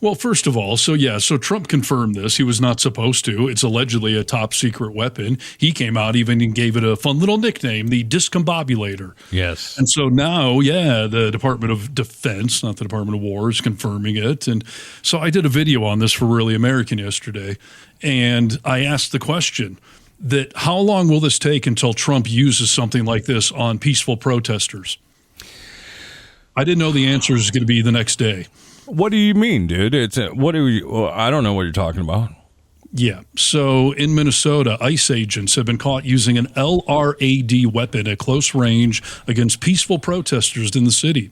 Well, first of all, so Trump confirmed this. He was not supposed to. It's allegedly a top secret weapon. He came out even and gave it a fun little nickname, the discombobulator. Yes. And so now, the Department of Defense, not the Department of War, is confirming it. And so I did a video on this for Really American yesterday, and I asked the question that how long will this take until Trump uses something like this on peaceful protesters? I didn't know the answer is going to be the next day. What do you mean, dude? I don't know what you're talking about. Yeah. So in Minnesota, ICE agents have been caught using an LRAD weapon at close range against peaceful protesters in the city.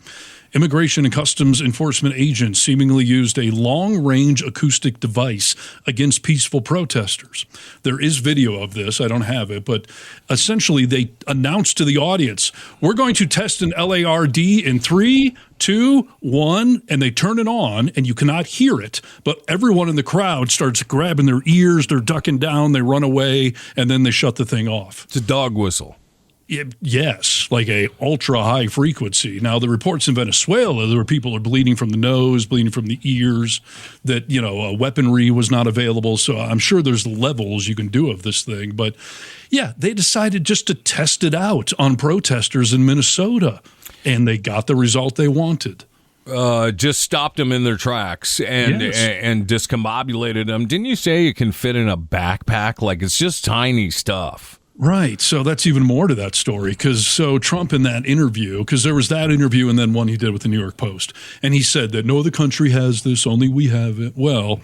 Immigration and Customs Enforcement agents seemingly used a long-range acoustic device against peaceful protesters. There is video of this. I don't have it, but essentially they announced to the audience, we're going to test an LARD in 3, 2, 1, and they turn it on, and you cannot hear it. But everyone in the crowd starts grabbing their ears, they're ducking down, they run away, and then they shut the thing off. It's a dog whistle. Yes, like a ultra high frequency. Now, the reports in Venezuela, there were people are bleeding from the nose, bleeding from the ears, that, weaponry was not available. So I'm sure there's levels you can do of this thing. But yeah, they decided just to test it out on protesters in Minnesota, and they got the result they wanted. Just stopped them in their tracks and discombobulated them. Didn't you say it can fit in a backpack? Like, it's just tiny stuff. Right. So that's even more to that story. So Trump in that interview, because there was that interview and then one he did with the New York Post, and he said that no other country has this, only we have it. Well,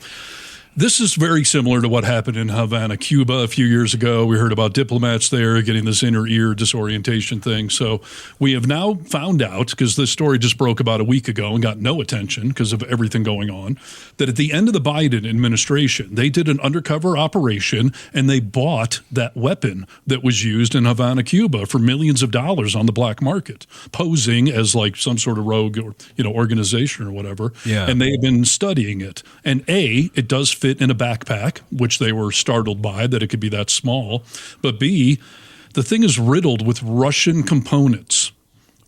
this is very similar to what happened in Havana, Cuba a few years ago. We heard about diplomats there getting this inner ear disorientation thing. So we have now found out, because this story just broke about a week ago and got no attention because of everything going on, that at the end of the Biden administration, they did an undercover operation and they bought that weapon that was used in Havana, Cuba for millions of dollars on the black market, posing as like some sort of rogue or, organization or whatever. Yeah. And they have been studying it. And it does fit in a backpack, which they were startled by that it could be that small. But B, the thing is riddled with Russian components.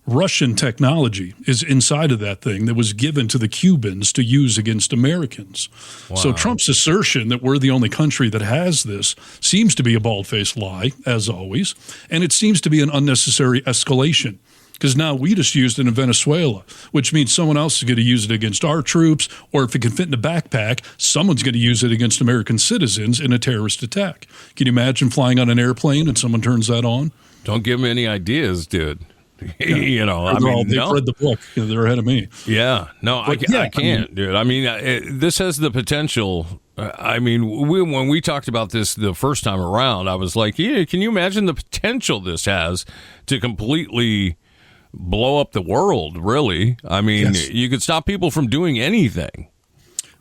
Russian technology is inside of that thing that was given to the Cubans to use against Americans. Wow. So Trump's assertion that we're the only country that has this seems to be a bald-faced lie, as always, and it seems to be an unnecessary escalation. Because now we just used it in Venezuela, which means someone else is going to use it against our troops, or if it can fit in a backpack, someone's going to use it against American citizens in a terrorist attack. Can you imagine flying on an airplane and someone turns that on? Don't give them any ideas, dude. They've read the book. They're ahead of me. Yeah. No, I can't, dude. I mean, this has the potential. When we talked about this the first time around, I was like, yeah, can you imagine the potential this has to completely blow up the world, really? I mean, yes. You could stop people from doing anything.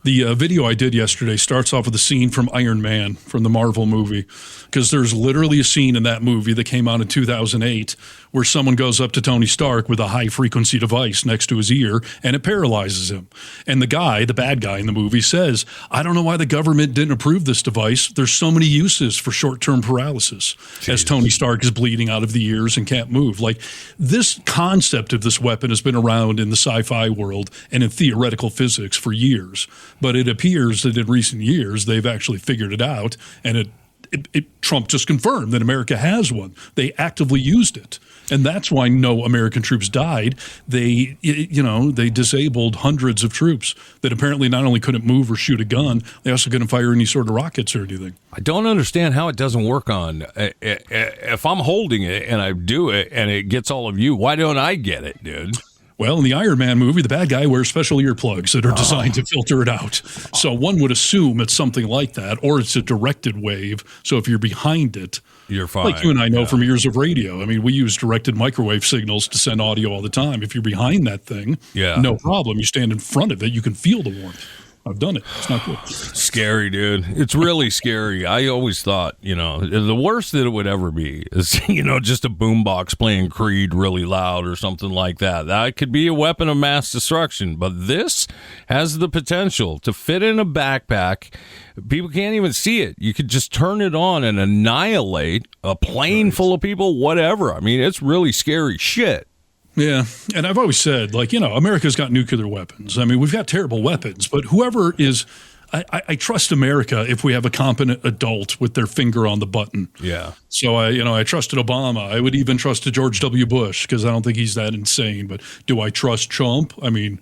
The video I did yesterday starts off with a scene from Iron Man, from the Marvel movie, because there's literally a scene in that movie that came out in 2008 where someone goes up to Tony Stark with a high-frequency device next to his ear, and it paralyzes him. And the bad guy in the movie says, I don't know why the government didn't approve this device. There's so many uses for short-term paralysis, as Tony Stark is bleeding out of the ears and can't move. Like, this concept of this weapon has been around in the sci-fi world and in theoretical physics for years. But it appears that in recent years, they've actually figured it out, and Trump just confirmed that America has one. They actively used it. And that's why no American troops died. They disabled hundreds of troops that apparently not only couldn't move or shoot a gun, they also couldn't fire any sort of rockets or anything. I don't understand how it doesn't work on. If I'm holding it and I do it and it gets all of you, why don't I get it, dude? Well, in the Iron Man movie, the bad guy wears special earplugs that are designed to filter it out. So one would assume it's something like that, or it's a directed wave. So if you're behind it, you're fine. Like you and I know from years of radio. I mean, we use directed microwave signals to send audio all the time. If you're behind that thing, no problem. You stand in front of it, you can feel the warmth. I've done it. It's not good. Scary, dude. It's really scary. I always thought, the worst that it would ever be is, just a boombox playing Creed really loud or something like that. That could be a weapon of mass destruction. But this has the potential to fit in a backpack. People can't even see it. You could just turn it on and annihilate a plane full of people, whatever. I mean, it's really scary shit. Yeah, and I've always said, America's got nuclear weapons. I mean, we've got terrible weapons, but whoever is, I trust America if we have a competent adult with their finger on the button. Yeah. So I trusted Obama. I would even trust George W. Bush because I don't think he's that insane. But do I trust Trump? I mean,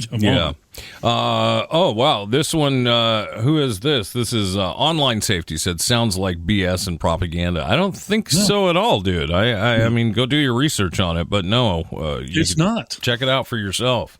come on. Oh, wow. This one, who is this? This is Online Safety said, sounds like BS and propaganda. I don't think so at all, dude. I mean, go do your research on it, but no. It's not. Check it out for yourself.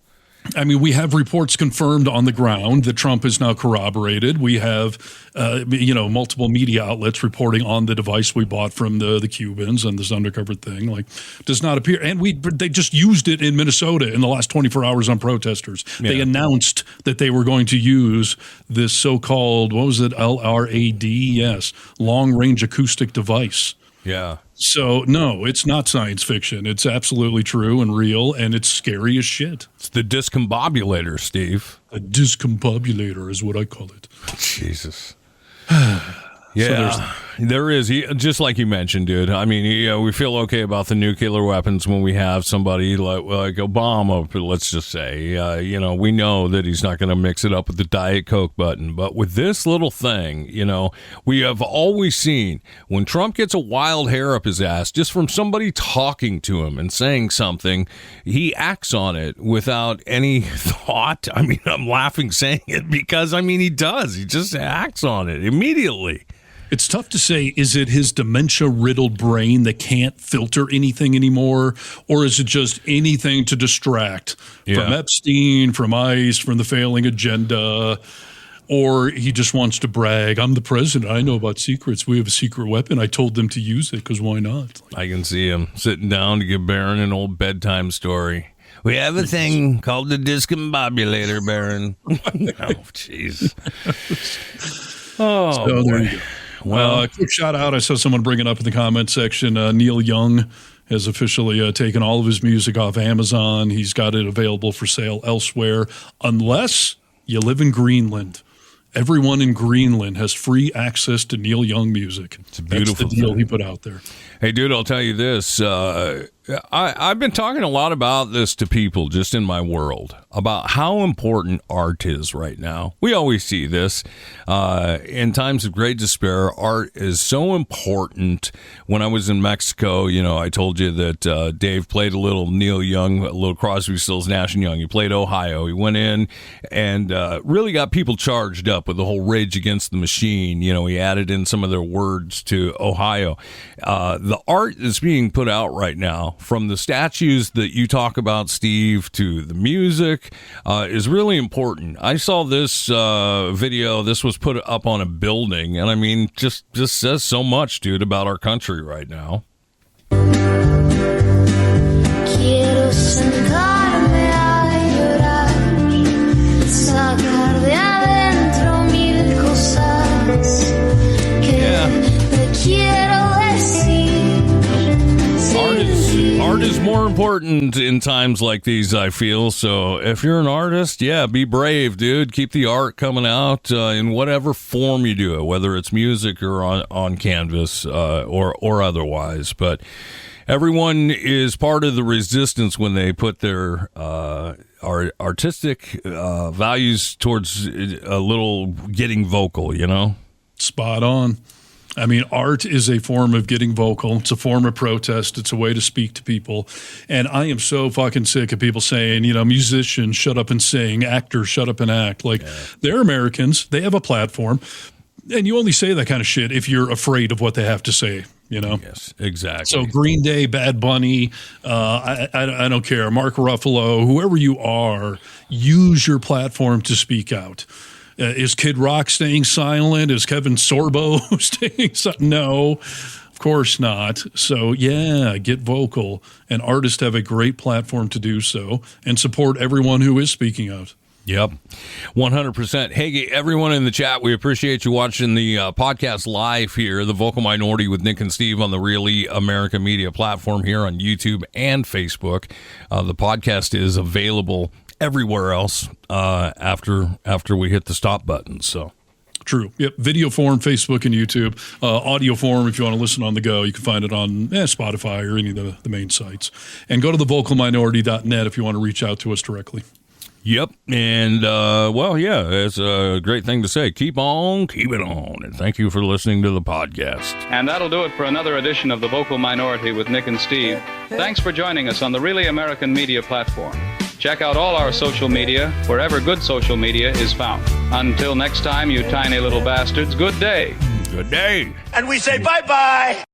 I mean, we have reports confirmed on the ground that Trump is now corroborated. We have, multiple media outlets reporting on the device we bought from the Cubans and this undercover thing. Does not appear. And they just used it in Minnesota in the last 24 hours on protesters. Yeah. They announced that they were going to use this so-called, what was it, LRAD? Yes, long-range acoustic device. Yeah. So, no, it's not science fiction. It's absolutely true and real, and it's scary as shit. It's the discombobulator, Steve. A discombobulator is what I call it. Jesus. Yeah, so there is. Just like you mentioned, dude. I mean, we feel okay about the nuclear weapons when we have somebody like Obama, let's just say. We know that he's not going to mix it up with the Diet Coke button. But with this little thing, we have always seen when Trump gets a wild hair up his ass, just from somebody talking to him and saying something, he acts on it without any thought. I mean, I'm laughing saying it because, he does. He just acts on it immediately. It's tough to say, is it his dementia-riddled brain that can't filter anything anymore, or is it just anything to distract from Epstein, from ICE, from the failing agenda, or he just wants to brag, I'm the president, I know about secrets, we have a secret weapon, I told them to use it, because why not? I can see him sitting down to give Barron an old bedtime story. We have a thing called the discombobulator, Barron. Oh, jeez. Oh, so there you go. Well, a quick shout out. I saw someone bring it up in the comment section. Neil Young has officially taken all of his music off Amazon. He's got it available for sale elsewhere, unless you live in Greenland. Everyone in Greenland has free access to Neil Young music. It's a beautiful That's the deal he put out there. Hey, dude, I'll tell you this. I've been talking a lot about this to people just in my world, about how important art is right now. We always see this. In times of great despair, art is so important. When I was in Mexico, I told you that Dave played a little Neil Young, a little Crosby, Stills, Nash & Young. He played Ohio. He went in and really got people charged up with the whole Rage Against the Machine. He added in some of their words to Ohio. The art that's being put out right now, from the statues that you talk about, Steve, to the music, is really important. I saw this video. This was put up on a building, and just says so much, dude, about our country right now. Quiero sentarme a llorar, sacar de adentro mil cosas que te quiero decir. Art is more important in times like these, I feel. So if you're an artist, be brave, dude. Keep the art coming out in whatever form you do it, whether it's music or on canvas or otherwise. But everyone is part of the resistance when they put their artistic values towards a little getting vocal, Spot on. Art is a form of getting vocal. It's a form of protest. It's a way to speak to people. And I am so fucking sick of people saying, musicians, shut up and sing. Actors, shut up and act. They're Americans. They have a platform. And you only say that kind of shit if you're afraid of what they have to say, Yes, exactly. So Green Day, Bad Bunny, I don't care. Mark Ruffalo, whoever you are, use your platform to speak out. Is Kid Rock staying silent? Is Kevin Sorbo staying silent? No, of course not. So, get vocal. And artists have a great platform to do so and support everyone who is speaking out. Yep, 100%. Hey, everyone in the chat, we appreciate you watching the podcast live here, The Vocal Minority with Nick and Steve on the Really American Media platform here on YouTube and Facebook. The podcast is available everywhere else after we hit the stop button. So. True. Yep. Video form, Facebook and YouTube. Audio form, if you want to listen on the go, you can find it on Spotify or any of the main sites. And go to thevocalminority.net if you want to reach out to us directly. Yep. And, it's a great thing to say. Keep on, keep it on. And thank you for listening to the podcast. And that'll do it for another edition of The Vocal Minority with Nick and Steve. Thanks for joining us on the Really American Media platform. Check out all our social media wherever good social media is found. Until next time, you tiny little bastards, good day. Good day. And we say bye-bye.